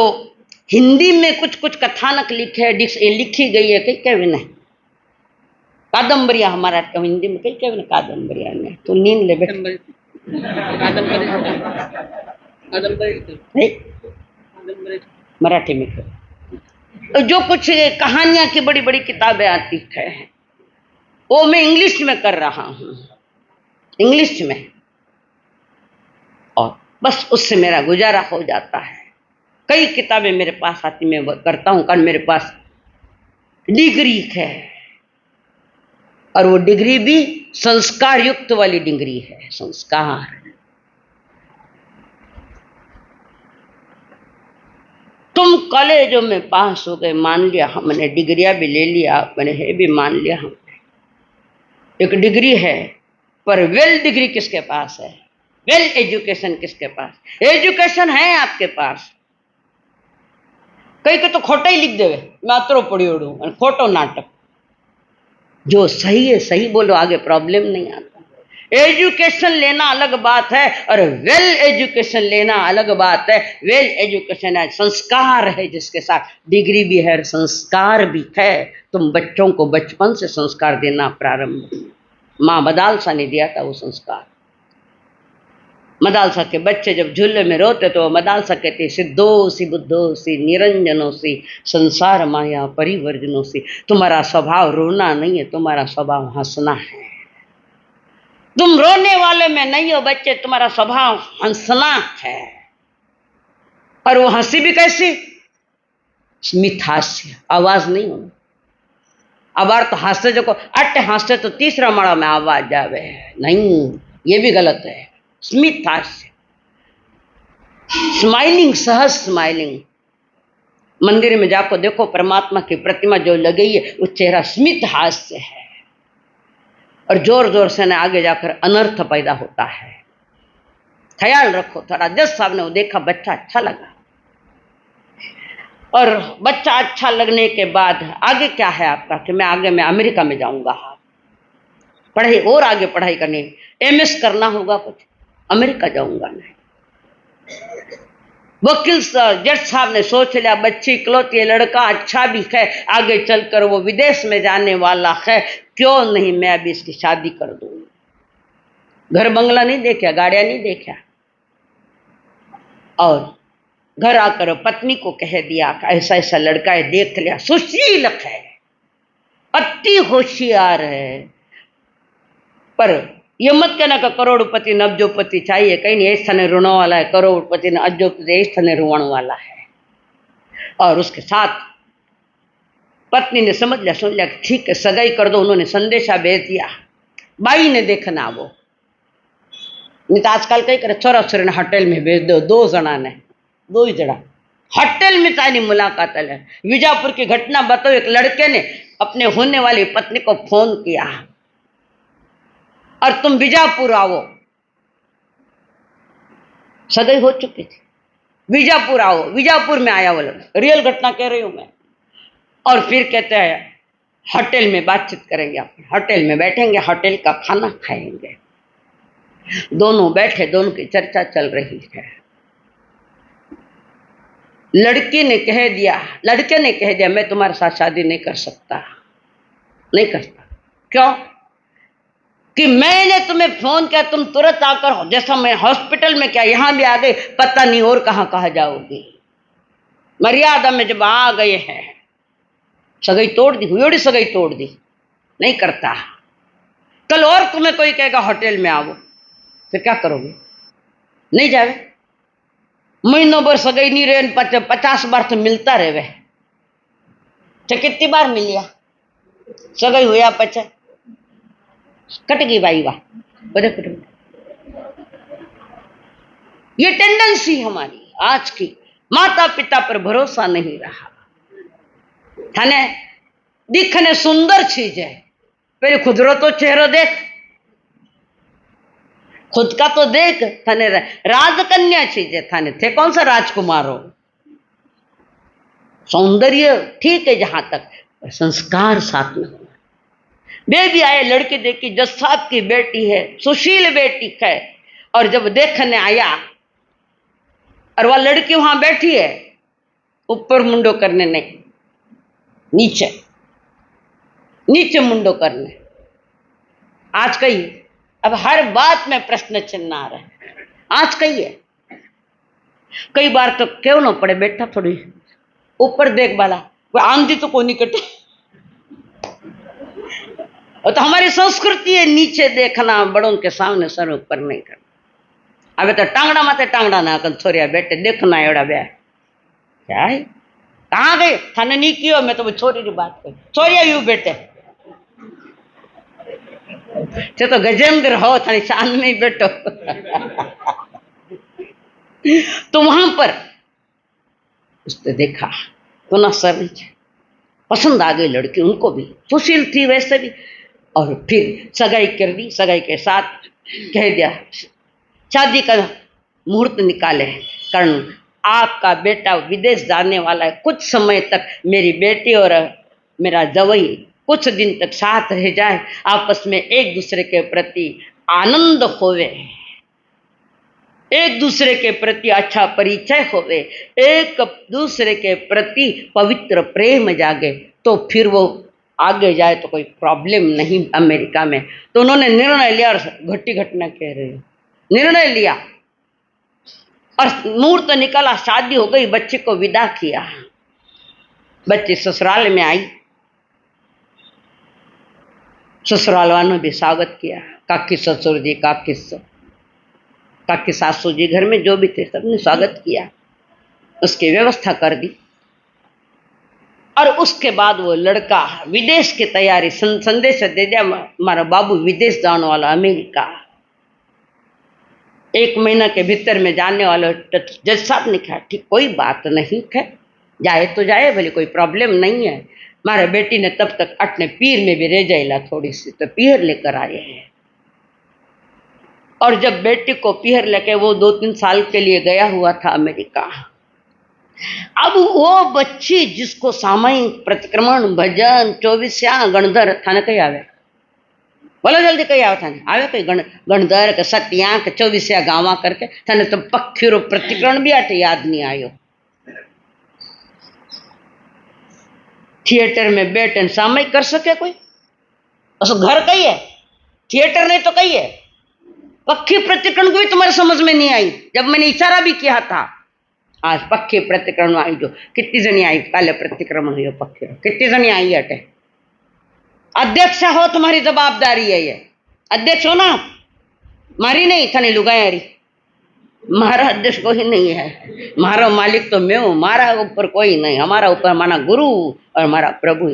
हिंदी में कुछ कुछ कथानक लिखे है, लिखी गई है, कई कहे नहीं कादम्बरिया हमारा हिंदी में कई कहे नहीं कादम्बरिया ने तो नींद ले बैठ मराठी में जो कुछ कहानियां की बड़ी बड़ी किताबें आती है वो मैं इंग्लिश में कर रहा हूं, इंग्लिश में, और बस उससे मेरा गुजारा हो जाता है। कई किताबें मेरे पास आती मैं करता हूं, कारण मेरे पास डिग्री है और वो डिग्री भी संस्कार युक्त वाली डिग्री है। संस्कार तुम कॉलेजों में पास हो गए, मान लिया हमने, डिग्रियां भी ले लिया मैंने, है भी मान लिया हमने, एक डिग्री है, पर वेल डिग्री किसके पास है? वेल एजुकेशन किसके पास? एजुकेशन है आपके पास, कई के तो खोटा ही लिख देवे, मैं अतरो पड़ी ओढ़ू, खोटो नाटक। जो सही है सही बोलो, आगे प्रॉब्लम नहीं आता। एजुकेशन लेना अलग बात है और वेल एजुकेशन लेना अलग बात है। वेल एजुकेशन है, संस्कार है, जिसके साथ डिग्री भी है संस्कार भी है। तुम बच्चों को बचपन से संस्कार देना प्रारंभ, माँ मदालसा ने दिया था वो संस्कार। मदालसा के बच्चे जब झूले में रोते तो मदालसा कहते सिद्धोसी बुद्धोसी निरंजनोसी संसार माया परिवर्जनोसी। तुम्हारा स्वभाव रोना नहीं है, तुम्हारा स्वभाव हंसना है। तुम रोने वाले में नहीं हो बच्चे, तुम्हारा स्वभाव हंसना है। और वो हंसी भी कैसी? स्मित हास्य, आवाज नहीं होना। अबार तो हंसते जो को अट्टे हंसते तो तीसरा माड़ा में आवाज आवे, नहीं, ये भी गलत है। स्मित हास्य, स्माइलिंग, सहज स्माइलिंग। मंदिर में जाकर देखो परमात्मा की प्रतिमा जो लगी है वो चेहरा स्मित हास्य है, और जोर जोर से ना आगे जाकर अनर्थ पैदा होता है। ख्याल रखो थोड़ा। जज साहब ने वो देखा, बच्चा अच्छा लगा, और बच्चा अच्छा लगने के बाद आगे क्या है आपका? कि मैं अमेरिका में जाऊंगा, पढ़ाई और आगे पढ़ाई करनी, एमएस करना होगा, कुछ अमेरिका जाऊंगा मैं। वकील जज साहब ने सोच लिया बच्ची इकलौती लड़का अच्छा भी है, आगे चलकर वो विदेश में जाने वाला है, क्यों नहीं मैं अभी इसकी शादी कर दूं। घर बंगला नहीं देखा, गाड़ियां नहीं देखा, और घर आकर पत्नी को कह दिया ऐसा ऐसा लड़का है, देख लिया, सुशील है, अति होशियार है, पर ये मत कहना का करोड़पति न अब्जोपति चाहिए, कहीं नहीं, इस थाने रोने वाला है, करोड़पति न अब्जोपति इस थाने रोने वाला है। और उसके साथ पत्नी ने समझ लिया, सुन लिया, ठीक है सगाई कर दो। उन्होंने संदेशा भेज दिया, बाई ने देखना वो, नहीं तो आजकल कई करे छोरा छोरी ने होटल में भेज दो, 2 जना ने, 2 ही जना होटल में ताली मुलाकात है। विजापुर की घटना बताओ, एक लड़के ने अपने होने वाली पत्नी को फोन किया, और तुम बीजापुर आओ। सगाई हो चुकी थी, बीजापुर आओ। बीजापुर में आया वो लड़का, रियल घटना कह रही हूं मैं। और फिर कहते हैं होटल में बातचीत करेंगे, आप होटल में बैठेंगे, होटल का खाना खाएंगे। दोनों बैठे, दोनों की चर्चा चल रही है। लड़के ने कह दिया मैं तुम्हारे साथ शादी नहीं कर सकता, नहीं करता। क्यों? कि मैंने तुम्हें फोन किया, तुम तुरंत आकर, जैसा मैं हॉस्पिटल में क्या यहां भी आ गए, पता नहीं और कहां जाओगी। मर्यादा में जब आ गए हैं, सगाई तोड़ दी, हुई सगाई तोड़ दी, नहीं करता। कल और तुम्हें कोई कहेगा होटल में आओ, फिर क्या करोगे? नहीं जावे। महीनों भर सगाई नहीं रहे, 50 बार तो मिलता रहे वे। तो कितनी बार मिलिया सगाई हुआ पचा कट गई भाई, वाह बड़े कट। ये टेंडेंसी हमारी आज की, माता पिता पर भरोसा नहीं रहा। थाने दिखने सुंदर चीज है, पहले खुद रो तो चेहरा देख, खुद का तो देख। थाने राजकन्या चीज है, थाने थे कौन सा राजकुमार हो। सौंदर्य ठीक है जहां तक, संस्कार साथ में होना। बेबी आए, लड़की देखी, जज साहब की बेटी है, सुशील बेटी है। और जब देखने आया, और वह लड़की वहां बैठी है, ऊपर मुंडो करने नहीं, नीचे नीचे मुंडो करने। आज कही, अब हर बात में प्रश्न चिन्ह आ रहा है। आज कही है, कई बार तो क्यों ना पड़े बेटा, थोड़ी ऊपर देख वाला, वो आंधी तो को नहीं कटे। और तो हमारी संस्कृति है नीचे देखना, बड़ों के सामने सर ऊपर नहीं करना। अब तो टांगड़ा माते टांगड़ा ना कर, छोरिया बेटे देखना एवड़ा ब्याह क्या है, कहाँ गए, थाने नहीं कियो। मैं तो छोरी की बात कर, छोरिया यू बेटे तो गजेंद्र हो, थानी शान में बैठो। तो वहां पर उसने देखा तो ना सर नीचे, पसंद आ गई लड़की, उनको भी सुशील थी वैसे भी। और फिर सगाई कर दी, सगाई के साथ कह दिया शादी का मुहूर्त निकाले, कारण आपका बेटा विदेश जाने वाला है, कुछ समय तक मेरी बेटी और मेरा जवई कुछ दिन तक साथ रह जाए, आपस में एक दूसरे के प्रति आनंद होवे, एक दूसरे के प्रति अच्छा परिचय होवे, एक दूसरे के प्रति पवित्र प्रेम जागे, तो फिर वो आगे जाए तो कोई प्रॉब्लम नहीं अमेरिका में। तो उन्होंने निर्णय लिया, और घटी घटना कह रहे हैं, निर्णय लिया और मुहूर्त निकला, शादी हो गई, बच्चे को विदा किया। बच्ची ससुराल में आई, ससुराल वालों भी स्वागत किया, काकी ससुर जी, काकी सासू जी, घर में जो भी थे सबने स्वागत किया, उसकी व्यवस्था कर दी। और उसके बाद वो लड़का विदेश की तैयारी, संदेश दे दिया, हमारा बाबू विदेश जाने वाला, अमेरिका 1 महीना के भीतर में जाने वाला। जज साहब ने कहा ठीक, कोई बात नहीं है, जाए तो जाए, भले कोई प्रॉब्लम नहीं है। हमारे बेटी ने तब तक अटने पीर में भी रह जाएला थोड़ी सी, तो पीहर लेकर आए हैं। और जब बेटी को पीहर लेके वो 2-3 साल के लिए गया हुआ था अमेरिका, अब वो बच्ची जिसको सामयिक प्रतिक्रमण, भजन, 24 गणधर थाने कहीं आवे, बोलो जल्दी कहीं आवे, थाने आवे कहीं गणधर के सत्या के 24 गावा करके, थाने तो पक्षी प्रतिक्रमण भी आटे याद नहीं आयो। थिएटर में बैठे सामयिक कर सके कोई, उसको घर कही है, थिएटर नहीं तो कही है। पक्षी प्रतिक्रमण को भी तुम्हारे समझ में नहीं आई, जब मैंने इशारा भी किया था। आज पक्षी प्रतिक्रमण आई, जो कितनी जनी आई, काले प्रतिक्रमण हुई पक्षी, कितनी जनी आई अटे। अध्यक्ष हो, तुम्हारी जवाबदारी है ये, अध्यक्ष हो ना, मारी नहीं थाने लुगायारी, मारा अध्यक्ष कोई नहीं है, मारा मालिक तो मैं हूं, मारा ऊपर कोई नहीं, हमारा ऊपर माना गुरु और हमारा प्रभु।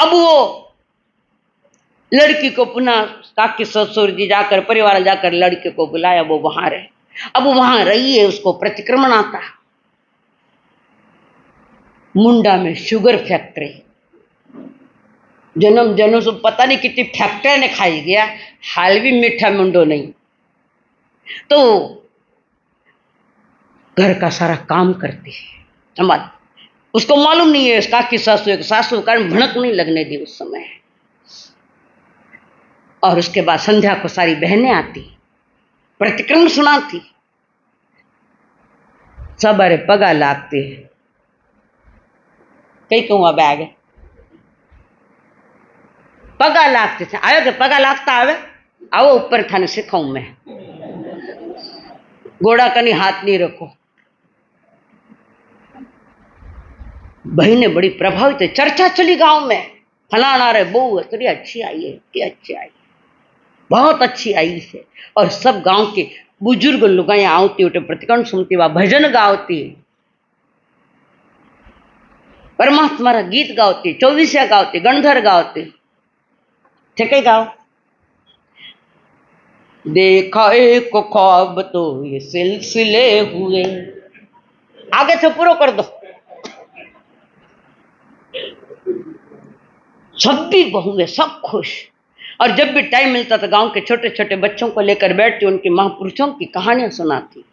अब वो लड़की को पुनः काकी ससुर जी जाकर, परिवार जाकर लड़के को बुलाया, वो वहां रहे। अब वहां रही है, उसको प्रतिक्रमण आता, मुंडा में शुगर फैक्ट्री, जन्म से पता नहीं कितनी फैक्ट्री ने खाई गया, हाल भी मीठा मुंडो नहीं। तो घर का सारा काम करती है, संभाल। उसको मालूम नहीं है इसका कि सासू कारण भड़क नहीं लगने दी उस समय। और उसके बाद संध्या को सारी बहनें आती, प्रतिक्रम सुनाती, सब अरे पगा लागते है। कई कहूँ बैग पगा लागते थे, आयो के पगा लागता आवे, आओ ऊपर थाने सिखाऊं मैं, घोड़ा कनी हाथ नहीं रखो। बहने बड़ी प्रभावित है, चर्चा चली गांव में, फलाना रे बहू इतनी अच्छी आई है, इतनी अच्छी आई, बहुत अच्छी आई है। और सब गांव के बुजुर्ग लुगाएं आवती उठे प्रतिक्रम सुनती, वह भजन गावती, परमात्मा रा गीत गावती, चौवीसिया गावती, गणधर गावती, ठीक है गाओ। देखा एक ख्वाब तो ये सिलसिले हुए, आगे से पूरा कर दो। सब भी बहुएं सब खुश। और जब भी टाइम मिलता था गांव के छोटे छोटे बच्चों को लेकर बैठती, उनकी महापुरुषों की कहानियां सुनाती,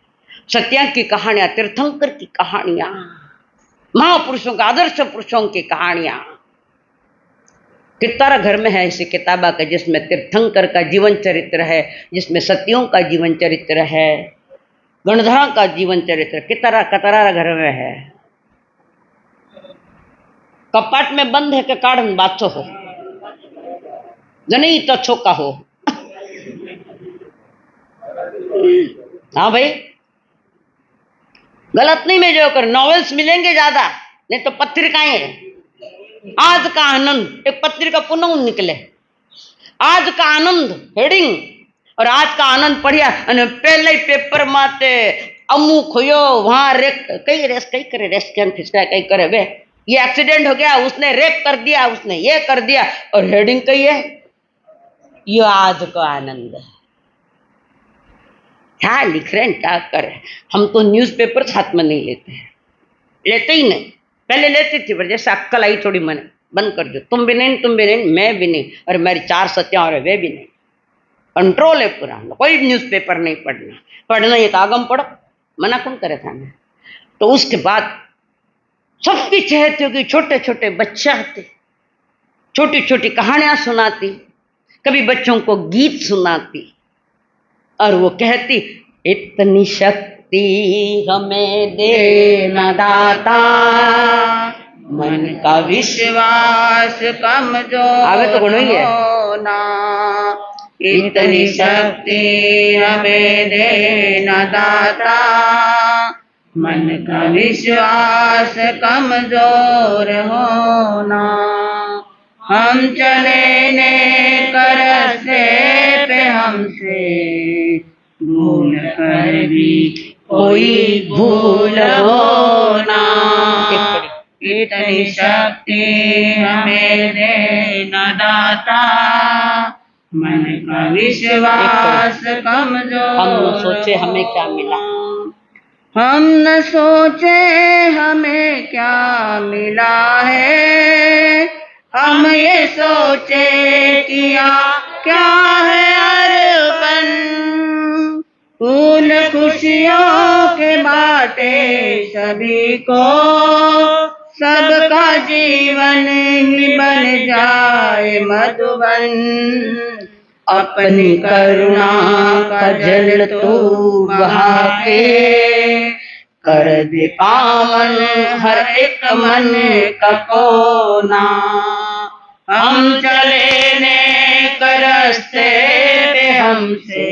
सत्या की कहानियां, तीर्थंकर की कहानियां, महापुरुषों का, आदर्श पुरुषों की कहानियां। कितारा घर में है ऐसी किताबा का जिसमें तीर्थंकर का जीवन चरित्र है, जिसमें सतियों का जीवन चरित्र है, गणधरा का जीवन चरित्र, कितारा कतरा घर में है। कपाट में बंद है के काढ़न बाचो हो, जनी तो छोका हो। हाँ भाई, गलत नहीं में जो कर, नॉवेल्स मिलेंगे ज्यादा, नहीं तो पत्रिकाएं हैं। आज का आनंद, एक पत्रिका पुनः निकले, आज का आनंद हेडिंग, और आज का आनंद पढ़िया पहले ही पेपर माते अमुक हुयो वहां कई करे रेस्टन फिसका कई करे वे, ये एक्सीडेंट हो गया, उसने रेप कर दिया, उसने ये कर दिया, और हेडिंग कही है ये आज का आनंद। क्या लिख रहे हैं, क्या कर रहे हैं। हम तो न्यूज़पेपर हाथ में नहीं लेते हैं, लेते ही नहीं। पहले लेती थी पर जैसे अक्कल आई थोड़ी मैंने बंद कर दो, तुम भी नहीं, मैं भी नहीं, और मेरी 4 सत्या और वे भी नहीं। कंट्रोल है पूरा, कोई न्यूज़पेपर नहीं पढ़ना, पढ़ना ये आगम पढ़ो, मना कौन करे था मैं। तो उसके बाद सबकी चहते होगी, छोटे छोटे बच्चे आते, छोटी छोटी कहानियां सुनाती, कभी बच्चों को गीत सुनाती, और वो कहती इतनी शक्ति हमें देना दाता, मन का विश्वास कमजोर आगे तो गुण ही है, इतनी शक्ति हमें देना दाता, मन का विश्वास कमजोर होना, हम चले ने कर से पे हमसे भूल कर भी कोई भूल होना, इतनी शक्ति हमें देना दाता, मन का विश्वास कमजोर। हम न सोचे हमें क्या मिला, हम न सोचे हमें क्या मिला है, हम ये सोचे किया क्या है अर्पण, फूल खुशियों के बाटे सभी को, सबका जीवन ही बन जाए मधुबन, अपनी करुणा का जल तू बहा के, कर दे पावन हर एक मन का कोना, हम चले ने करस्ते पे हमसे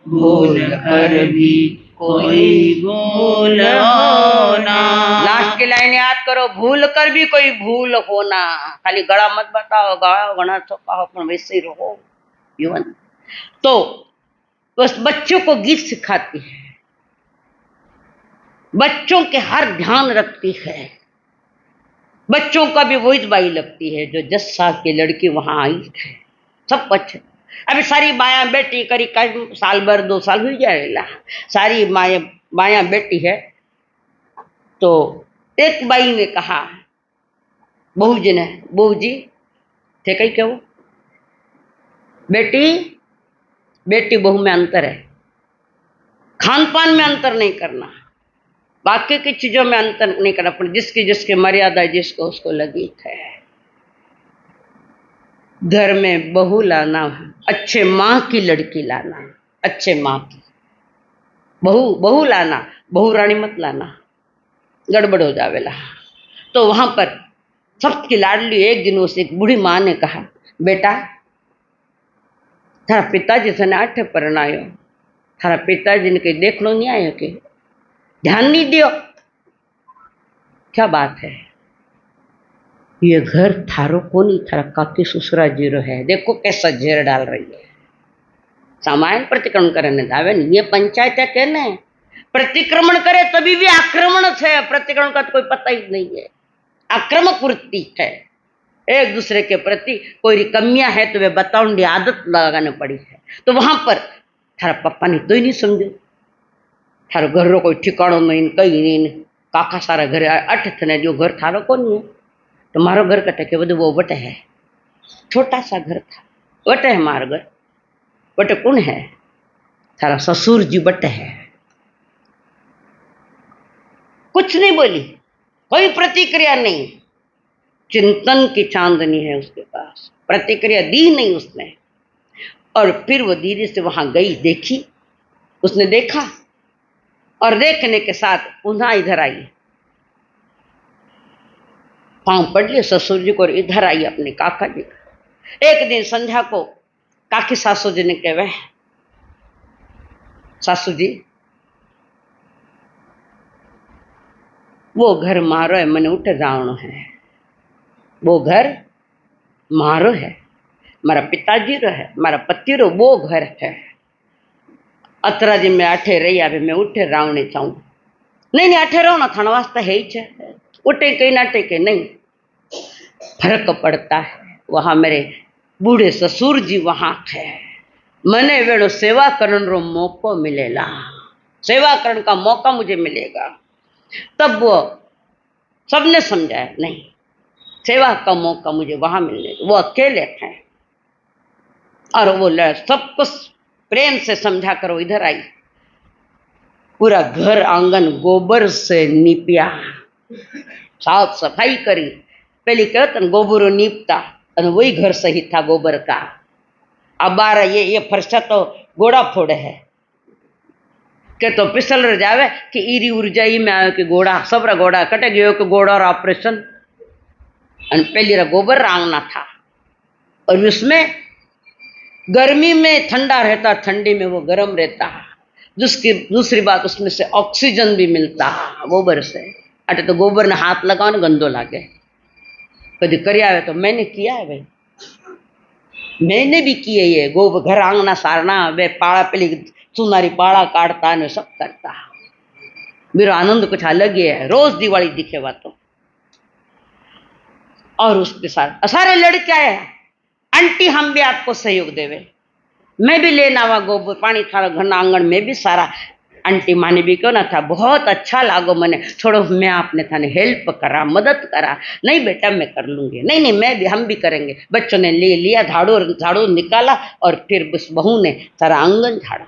भूल कर भी कोई भूल होना। लास्ट की लाइन याद करो, भूल कर भी कोई भूल होना, खाली गड़ा मत बताओ, गड़ा गणा चौका हो, पर वैसे ही रहो जीवन। तो बस बच्चों को गीत सिखाती है, बच्चों के हर ध्यान रखती है, बच्चों का भी वही बाई लगती है जो 10 साल की लड़की वहां आई है, सब बच्चे। अभी सारी माया बेटी करी साल भर 2 साल हुई जाएगा, सारी माया बेटी है। तो एक बाई ने कहा बहू जी ने, बहू जी थे कही क्यों, बेटी बेटी बहू में अंतर है, खान पान में अंतर नहीं करना, बाकी की चीजों में अंतर नहीं करना, पर जिसकी जिसकी मर्यादा जिसको उसको लगी है। घर में बहू लाना, अच्छे माँ की लड़की लाना, अच्छे माँ की बहू लाना, बहू रानी मत लाना, गड़बड़ हो जावेला। तो वहां पर सबकी लाडली एक दिन उस एक बूढ़ी माँ ने कहा, बेटा थारा पिताजी से आठे परणायो, थारा पिताजी ने कहीं देखनो नहीं आयो कि ध्यान नहीं दियो, क्या बात है, ये घर थारो को नहीं, थारा काकी ससुरा जीरो है, देखो कैसा झेर डाल रही है। सामान्य प्रतिक्रमण करने दावे नहीं, ये पंचायत है कहने प्रतिक्रमण करे तभी भी आक्रमण है, प्रतिक्रमण का तो कोई पता ही नहीं है, आक्रामक वृत्ति है। एक दूसरे के प्रति कोई कमियां है तो वे बताऊंगी, आदत लगाने पड़ी है। तो वहां पर थारा पप्पा ने तो ही नहीं समझे, थारो घर रो कोई ठिकाणो नहीं, कहीं नहीं, काका सारा घर अठ थे, जो घर थारो को नहीं है, तो मारो घर कटे के बधु वो बटे है, छोटा सा घर था, बटे है मारो घर, बटे कौन है, थारा ससुर जी बटे है। कुछ नहीं बोली, कोई प्रतिक्रिया नहीं, चिंतन की चांदनी है उसके पास, प्रतिक्रिया दी नहीं उसने। और फिर वो धीरे से वहां गई, देखी, उसने देखा और देखने के साथ पुनः इधर आई, पांव पड़ लिए ससुर जी को और इधर आई अपने काका जी का। एक दिन संध्या को काकी सासू जी ने कहे, सासू जी वो घर मारो है, मने उठ जावणो है, वो घर मारो है, मारा पिताजी रो है, मारा पति रो वो घर है, अतरा दिन में अठे रही आवे, मैं उठे रावणी चाहूँ, नहीं अठे रहो ना, थाना वास्ता है ही, उठे कहीं ना टेके नहीं, फर्क पड़ता है। वहां मेरे बूढ़े ससुर जी वहां है, मने वेणो सेवा करने रो मौको मिलेगा, सेवा करने का मौका मुझे मिलेगा। तब वो सबने समझाया, नहीं सेवा का मौका मुझे वहां मिलेगा, वो अकेले हैं। और वो सबको प्रेम से समझा कर वो इधर आई, पूरा घर आंगन गोबर से नीपिया, साफ सफाई करी। पहले कहते गोबरो नीपता, वही घर सही था गोबर का। अब बार ये फर्शा तो गोड़ा फोड़े है, के तो पिसल रह जावे कि ईरी उर्जाई में आयो कि गोड़ा सबरा गोड़ा कटे गयो कि गोड़ा और ऑपरेशन। पहली रा गोबर रांगना था, और उसमें गर्मी में ठंडा रहता, ठंडी में वो गर्म रहता। दूसरी बात उसमें से ऑक्सीजन भी मिलता गोबर से। अटे तो गोबर ने हाथ लगाओ ना गंदो लागे, कभी करी आवे तो मैंने किया है भाई, मैंने भी किए ये गोबर घर आंगना सारना, वे पाड़ा पेली सुनारी पाड़ा काटता ने सब करता। मेरा आनंद कुछ अलग ही है, रोज दिवाली दिखे बातों। और उसके साथ सारे लड़के आए, आंटी हम भी आपको सहयोग देवे, मैं भी लेना आवा गोबर पानी थारा घर आंगन में भी सारा। आंटी माने भी क्यों ना था, बहुत अच्छा लागो मने, छोड़ो मैं आपने थाने हेल्प करा, मदद करा। नहीं बेटा मैं कर लूंगी, नहीं मैं भी, हम भी करेंगे। बच्चों ने ले लिया, झाड़ू निकाला, और फिर उस बहू ने सारा आंगन झाड़ा,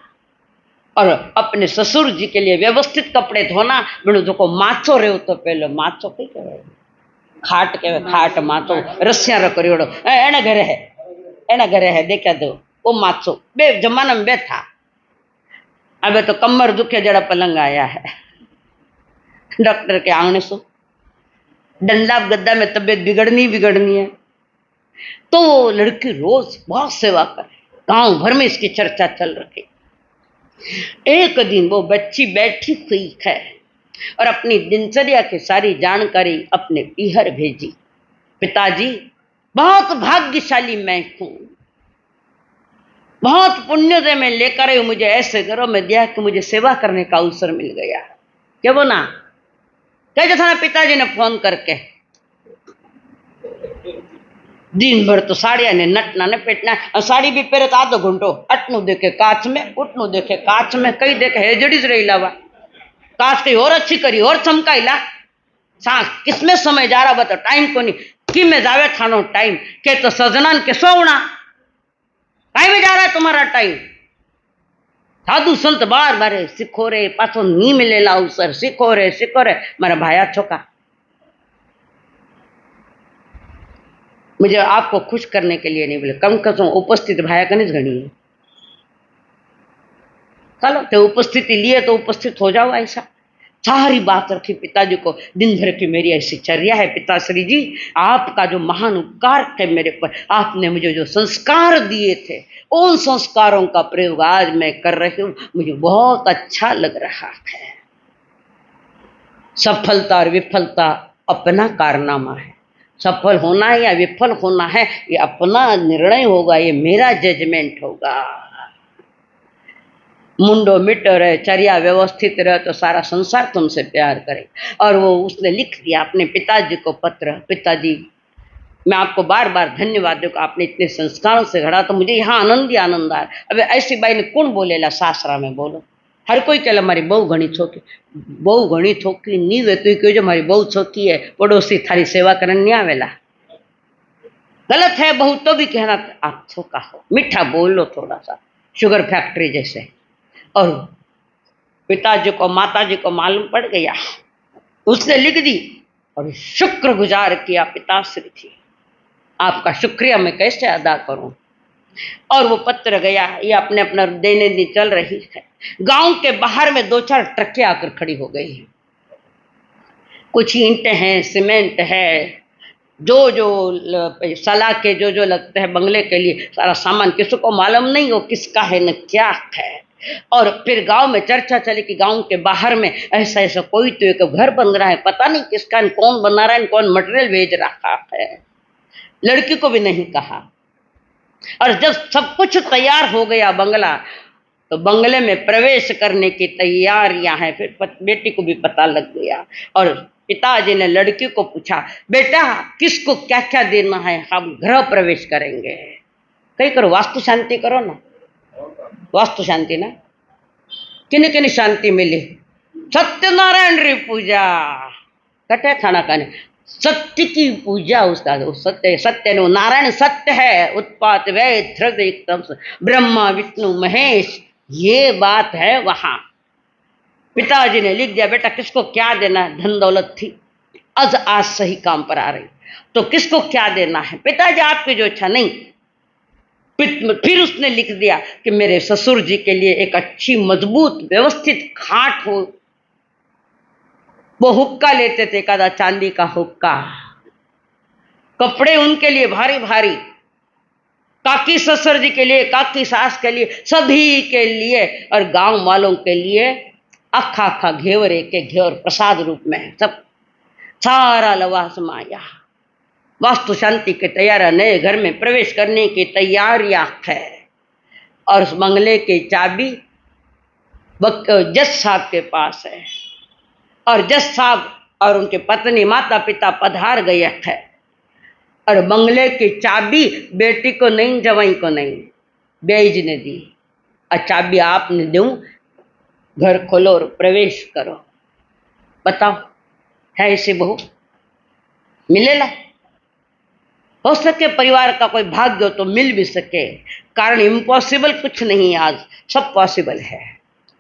और अपने ससुर जी के लिए व्यवस्थित कपड़े धोना। बिनु जो को माचो रहो तो पहले माचो कई कहे, खाट के खाट माचो रस्सिया रो करियोड़ो एना घरे है देखा दो वो माचो बे जमाना में बैठा। अब तो कमर दुखे जड़ा पलंग आया है, डॉक्टर के आंगने सो डंडा गद्दा में तबीयत बिगड़नी है। तो वो लड़की रोज बहुत सेवा करे, गांव भर में इसकी चर्चा चल रही। एक दिन वो बच्ची बैठी हुई है और अपनी दिनचर्या की सारी जानकारी अपने पीहर भेजी, पिताजी बहुत भाग्यशाली मैं हूं, बहुत पुण्योदय में लेकर आई, मुझे ऐसे घरों में दिया कि मुझे सेवा करने का अवसर मिल गया। क्या वो ना कहते था ना पिताजी ने फोन करके, दिन भर तो साड़िया ने नटना ने पेटना, साड़ी भी पहरे तो आधो घंटो अटनू देखे कांच में, उठनू देखे कांच में, कई देखे हेजड़ी रही लावा, कांच कहीं और अच्छी करी और चमकाई ला। किसमें समय जा रहा बता, टाइम को नहीं कि में जावे थानो टाइम के तो सजनन के सोवना, काई में जा रहा है तुम्हारा टाइम? साधु संत बार बार सीखो रे, पाछो नहीं मिलेला अवसर, सीखो रे मारा भाया छोका। मुझे आपको खुश करने के लिए नहीं बोले, कम कसम उपस्थित भाया कनिज घनी है। चलो तो उपस्थिति लिए तो उपस्थित हो जाओ। ऐसा सारी बात रखी पिताजी को, दिन भर की मेरी ऐसी चर्या है पिताश्री जी, आपका जो महान उपकार है मेरे पर, आपने मुझे जो संस्कार दिए थे उन संस्कारों का प्रयोग आज मैं कर रही हूँ, मुझे बहुत अच्छा लग रहा है। सफलता और विफलता अपना कारनामा है, सफल होना है या विफल होना है ये अपना निर्णय होगा, ये मेरा जजमेंट होगा। मुंडो मिटो रहे, चर्या व्यवस्थित रहे तो सारा संसार तुमसे प्यार करे। और वो उसने लिख दिया अपने पिताजी को पत्र, पिताजी मैं आपको बार बार धन्यवाद दूँ, आपने इतने संस्कारों से घड़ा तो मुझे यहाँ आनंद ही आनंद आया। अब ऐसी बाई ने कौन बोलेला सासरा में, बोलो हर कोई कहला मारी बहु घनी छोकी, बहु घनी छोकरी नहीं वे तू क्यों जो मारी बहु छोकी है, पड़ोसी थारी सेवा करने नहीं आवेला। गलत है बहु तो भी कहना आप छोका हो, मीठा बोलो थोड़ा सा, शुगर फैक्ट्री जैसे। और पिताजी को माताजी को मालूम पड़ गया, उसने लिख दी और शुक्रगुजार किया, पिताश्री थी आपका शुक्रिया मैं कैसे अदा करूं। और वो पत्र गया, ये अपने अपना देने दिन चल रही है। गांव के बाहर में 2-4 ट्रकें आकर खड़ी हो गई हैं, कुछ ईंटें हैं, सीमेंट है, जो जो सलाह के जो लगते हैं बंगले के लिए सारा सामान, किसी को मालूम नहीं हो किसका है न क्या है। और फिर गांव में चर्चा चली कि गांव के बाहर में ऐसा ऐसा कोई तो एक घर बन रहा है, पता नहीं किसका, कौन बना रहा है, कौन मटेरियल भेज रहा है। लड़की को भी नहीं कहा। और जब सब कुछ तैयार हो गया बंगला, तो बंगले में प्रवेश करने की तैयारियां हैं। फिर बेटी को भी पता लग गया और पिताजी ने लड़की को पूछा, बेटा किसको क्या क्या देना है, हम गृह प्रवेश करेंगे। कहीं करो वास्तु शांति करो ना, वास्तु शांति ना, किन्हीं किन्हीं शांति मिली। सत्यनारायण री पूजा कटे खाना खाने, सत्य की पूजा, उसका सत्य, सत्य नो नारायण सत्य है, उत्पात वैद ध्रद एकदम ब्रह्मा विष्णु महेश, ये बात है वहां। पिताजी ने लिख दिया, बेटा किसको क्या देना है, धन दौलत थी आज सही काम पर आ रही, तो किसको क्या देना है, पिताजी आपकी जो इच्छा नहीं। फिर उसने लिख दिया कि मेरे ससुर जी के लिए एक अच्छी मजबूत व्यवस्थित खाट हो। वो हुक्का लेते थे, कदा चांदी का हुक्का, कपड़े उनके लिए भारी भारी, काकी ससुर जी के लिए, काकी सास के लिए, सभी के लिए, और गांव वालों के लिए अखा अखा घेवर, एक एक घेवर प्रसाद रूप में, सब सारा लवास माया। वास्तु शांति की तैयारी, नए घर में प्रवेश करने की तैयारियां है। और उस बंगले की चाबी जज साहब के पास है, और जज साहब और उनके पत्नी माता पिता पधार गए है। और बंगले की चाबी बेटी को नहीं, जवाई को नहीं, बेईज ने दी। और चाबी आपने दूं, घर खोलो और प्रवेश करो। बताओ है ऐसी बहू मिलेला? हो सके परिवार का कोई भाग्य हो तो मिल भी सके, कारण इम्पॉसिबल कुछ नहीं, आज सब पॉसिबल है,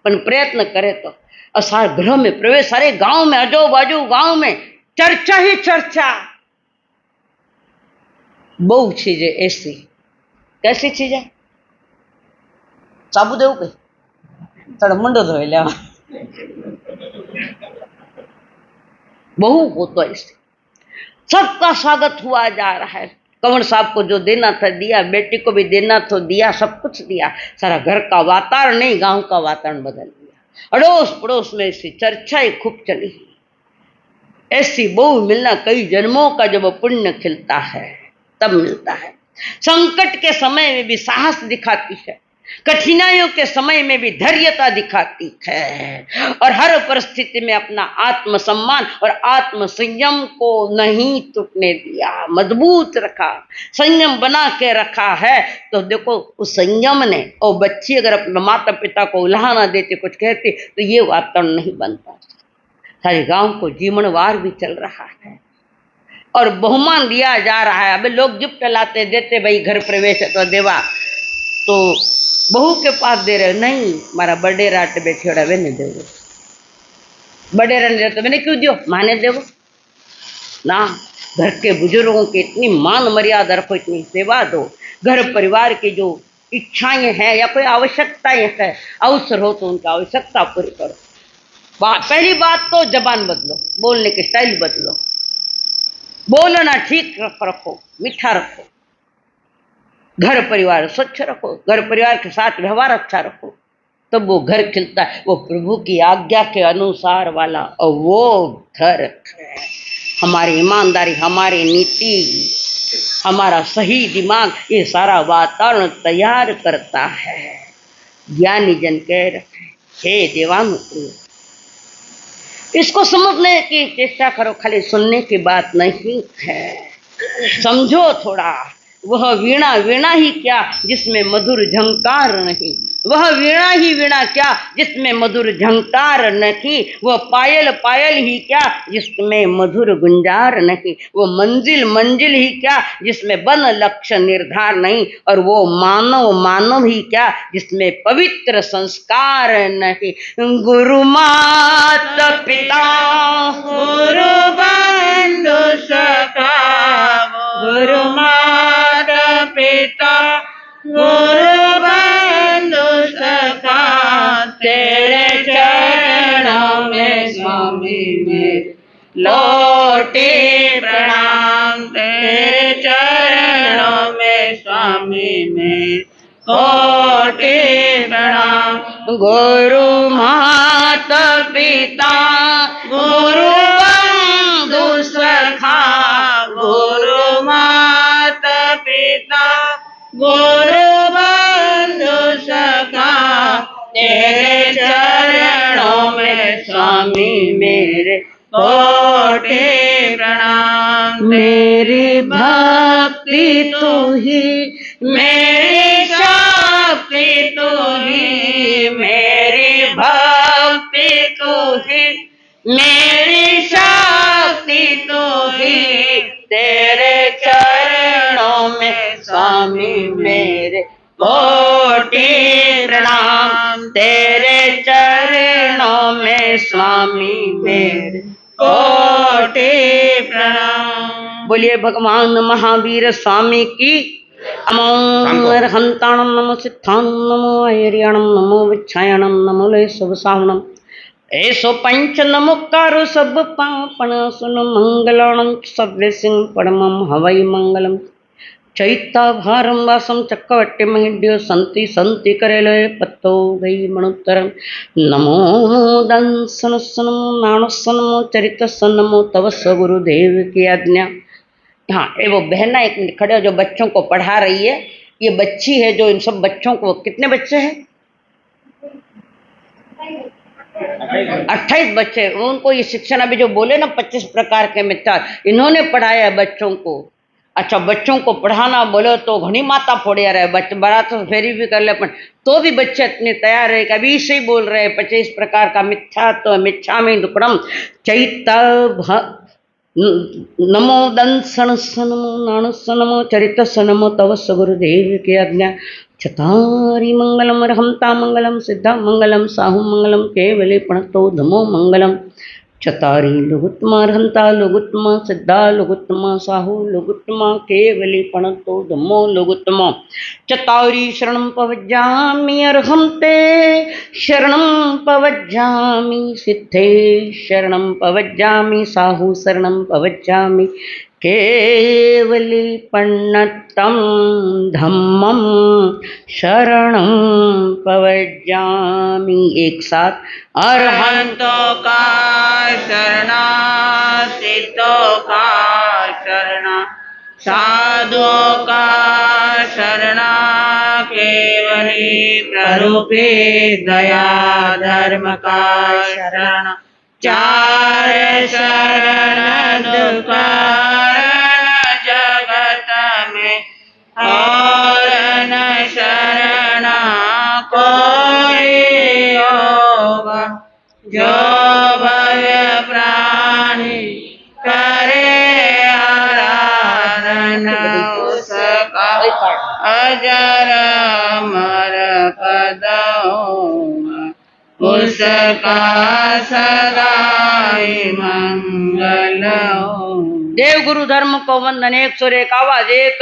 पर प्रयत्न करे तो। और सारे गृह में प्रवेश, सारे गांव में, अजो बाजू गांव में चर्चा ही चर्चा। बहु चीजें ऐसी, कैसी चीज है, साबु देव के थोड़ा मुंडो धोए लिया, बहु हो तो ऐसे सबका स्वागत हुआ जा रहा है। कंवर साहब को जो देना था दिया, बेटी को भी देना तो दिया, सब कुछ दिया। सारा घर का वातावरण नहीं, गांव का वातावरण बदल दिया। अड़ोस पड़ोस में ऐसी चर्चाएं खूब चली। ऐसी बहू मिलना कई जन्मों का जब पुण्य खिलता है तब मिलता है। संकट के समय में भी साहस दिखाती है, कठिनाइयों के समय में भी धैर्यता दिखाती है, और हर परिस्थिति में अपना आत्मसम्मान और आत्म संयम को नहीं टूटने दिया, मजबूत रखा, संयम बना के रखा है। तो देखो उस संयम ने, और बच्ची अगर अपने माता पिता को उल्हाना देती, कुछ कहती, तो ये वातावरण नहीं बनता। सारे गांव को जीवनवार भी चल रहा है और बहुमान दिया जा रहा है। अबे लोग गिफ्ट लाते देते, भाई घर प्रवेश है तो देवा, तो बहू के पास दे रहे हो, नहीं मारा बड़े राट बैठे वे नहीं देवो, बड़े रहने तो मैंने क्यों दियो, माने देवो ना। घर के बुजुर्गों की इतनी मान मर्यादा रखो, इतनी सेवा दो, घर परिवार की जो इच्छाएं हैं या कोई आवश्यकताएं है, अवसर हो तो उनकी आवश्यकता पूरी करो। पहली बात तो जबान बदलो, बोलने की स्टाइल बदलो, बोलना ठीक रखो, मीठा रखो, घर परिवार स्वच्छ रखो, घर परिवार के साथ व्यवहार अच्छा रखो, तब तो वो घर खिलता है, वो प्रभु की आज्ञा के अनुसार वाला, और वो घर है। हमारी ईमानदारी, हमारी नीति, हमारा सही दिमाग, ये सारा वातावरण तैयार करता है। ज्ञानी जन कह रहे, हे देवानुप्रिय, इसको समझने की चेष्टा करो, खाली सुनने की बात नहीं है, समझो थोड़ा। वह वीणा वीणा ही क्या जिसमें मधुर झंकार नहीं, वह वीणा ही वीणा क्या जिसमें मधुर झंकार नहीं, वह पायल पायल ही क्या जिसमें मधुर गुंजार नहीं, वो मंजिल मंजिल ही क्या जिसमें बन लक्ष्य निर्धार नहीं, और वो मानव मानव ही क्या जिसमें पवित्र संस्कार नहीं। गुरु माता पिता गुरु बंधु सखा, गुरु माता पिता गुरु बंधु सखा, तेरे चरणों में स्वामी में लौटे प्रणाम, तेरे चरणों में स्वामी में कोटि प्रणाम। गुरु माता पिता गुरु बंधु सखा, गुरु माता पिता गुरु बंधु सखा, तेरे चरणों में स्वामी मेरे कोटि प्रणाम। मेरी भक्ति तू ही, मेरी शक्ति तू ही, मेरी भक्ति तू ही, मेरी शक्ति तू ही, तेरे चरणों में स्वामी मेरे कोटि प्रणाम, तेरे चरणों में स्वामी मेरे कोटि प्रणाम। बोलिए भगवान महावीर स्वामी की। नमो हंताणम, नमो सिद्धाणम, नमो ऐरियाणम, नमो विच्छायणम, नमो ले शुभ सावणम, ऐसो पंच नमोकारो सब पापण सुन मंगलाणं सव्य सिंह परमं हवै मंगलम। चैता भारम वासम चक्रवट्टी महिड्यो संति संति करेलय पत्तो गई मणुत्तरम। नमो दंसन सनमो नाणसनमो चरित सनमो तव गुरुदेव की आज्ञा। हाँ, ये वो बहना एक मिनट खड़े हो जो बच्चों को पढ़ा रही है, ये बच्ची है जो इन सब बच्चों को, कितने बच्चे हैं? 28 बच्चे। उनको ये शिक्षण अभी जो बोले ना 25 प्रकार के मित्र, इन्होंने पढ़ाया है बच्चों को। अच्छा, बच्चों को पढ़ाना बोलो तो घनी माता फोड़िया रहे, बच्चे बड़ा तो फेरी भी कर ले, तो भी बच्चे इतने तैयार है कि अभी से ही बोल रहे हैं 25 प्रकार का मिथ्या तो मिच्छामि दुक्कडम। चैत नमो दंसन सनमो नाण सनमो चरित सनमो तव गुरुदेव की आज्ञा। चतारी मंगलम रहमता मंगलम सिद्धा मंगलम साहु मंगलम केवले प्रणतो धमो मंगलम। चतारी लघुत्तमा रहंता लघुत्तमा सिद्धा लघुत्तमा साहु लघुत्तमा केवली प्रणतो धमो लघुत्तमा। चतारी शरणं पवज्जामि अर्हन्ते शरणं पवज्जामि सिद्धे शरणं पवज्जामि साहु शरणं पवज्जामि केवली प्रणतं धम्मं शरणं पवज्जामि। एक साथ अरहंतों का शरणा, सिद्धों का शरणा, साधुओं का शरणा, केवली प्ररूपी दया धर्म का शरण। चार शरण दुकारण जगत में और न शरण कोई होगा। जो भय प्राणी करे आराधन उसका अजर अमर पदों उसका सदाई मंगल हो। देव गुरु धर्म को वंदन 101 आवाज एक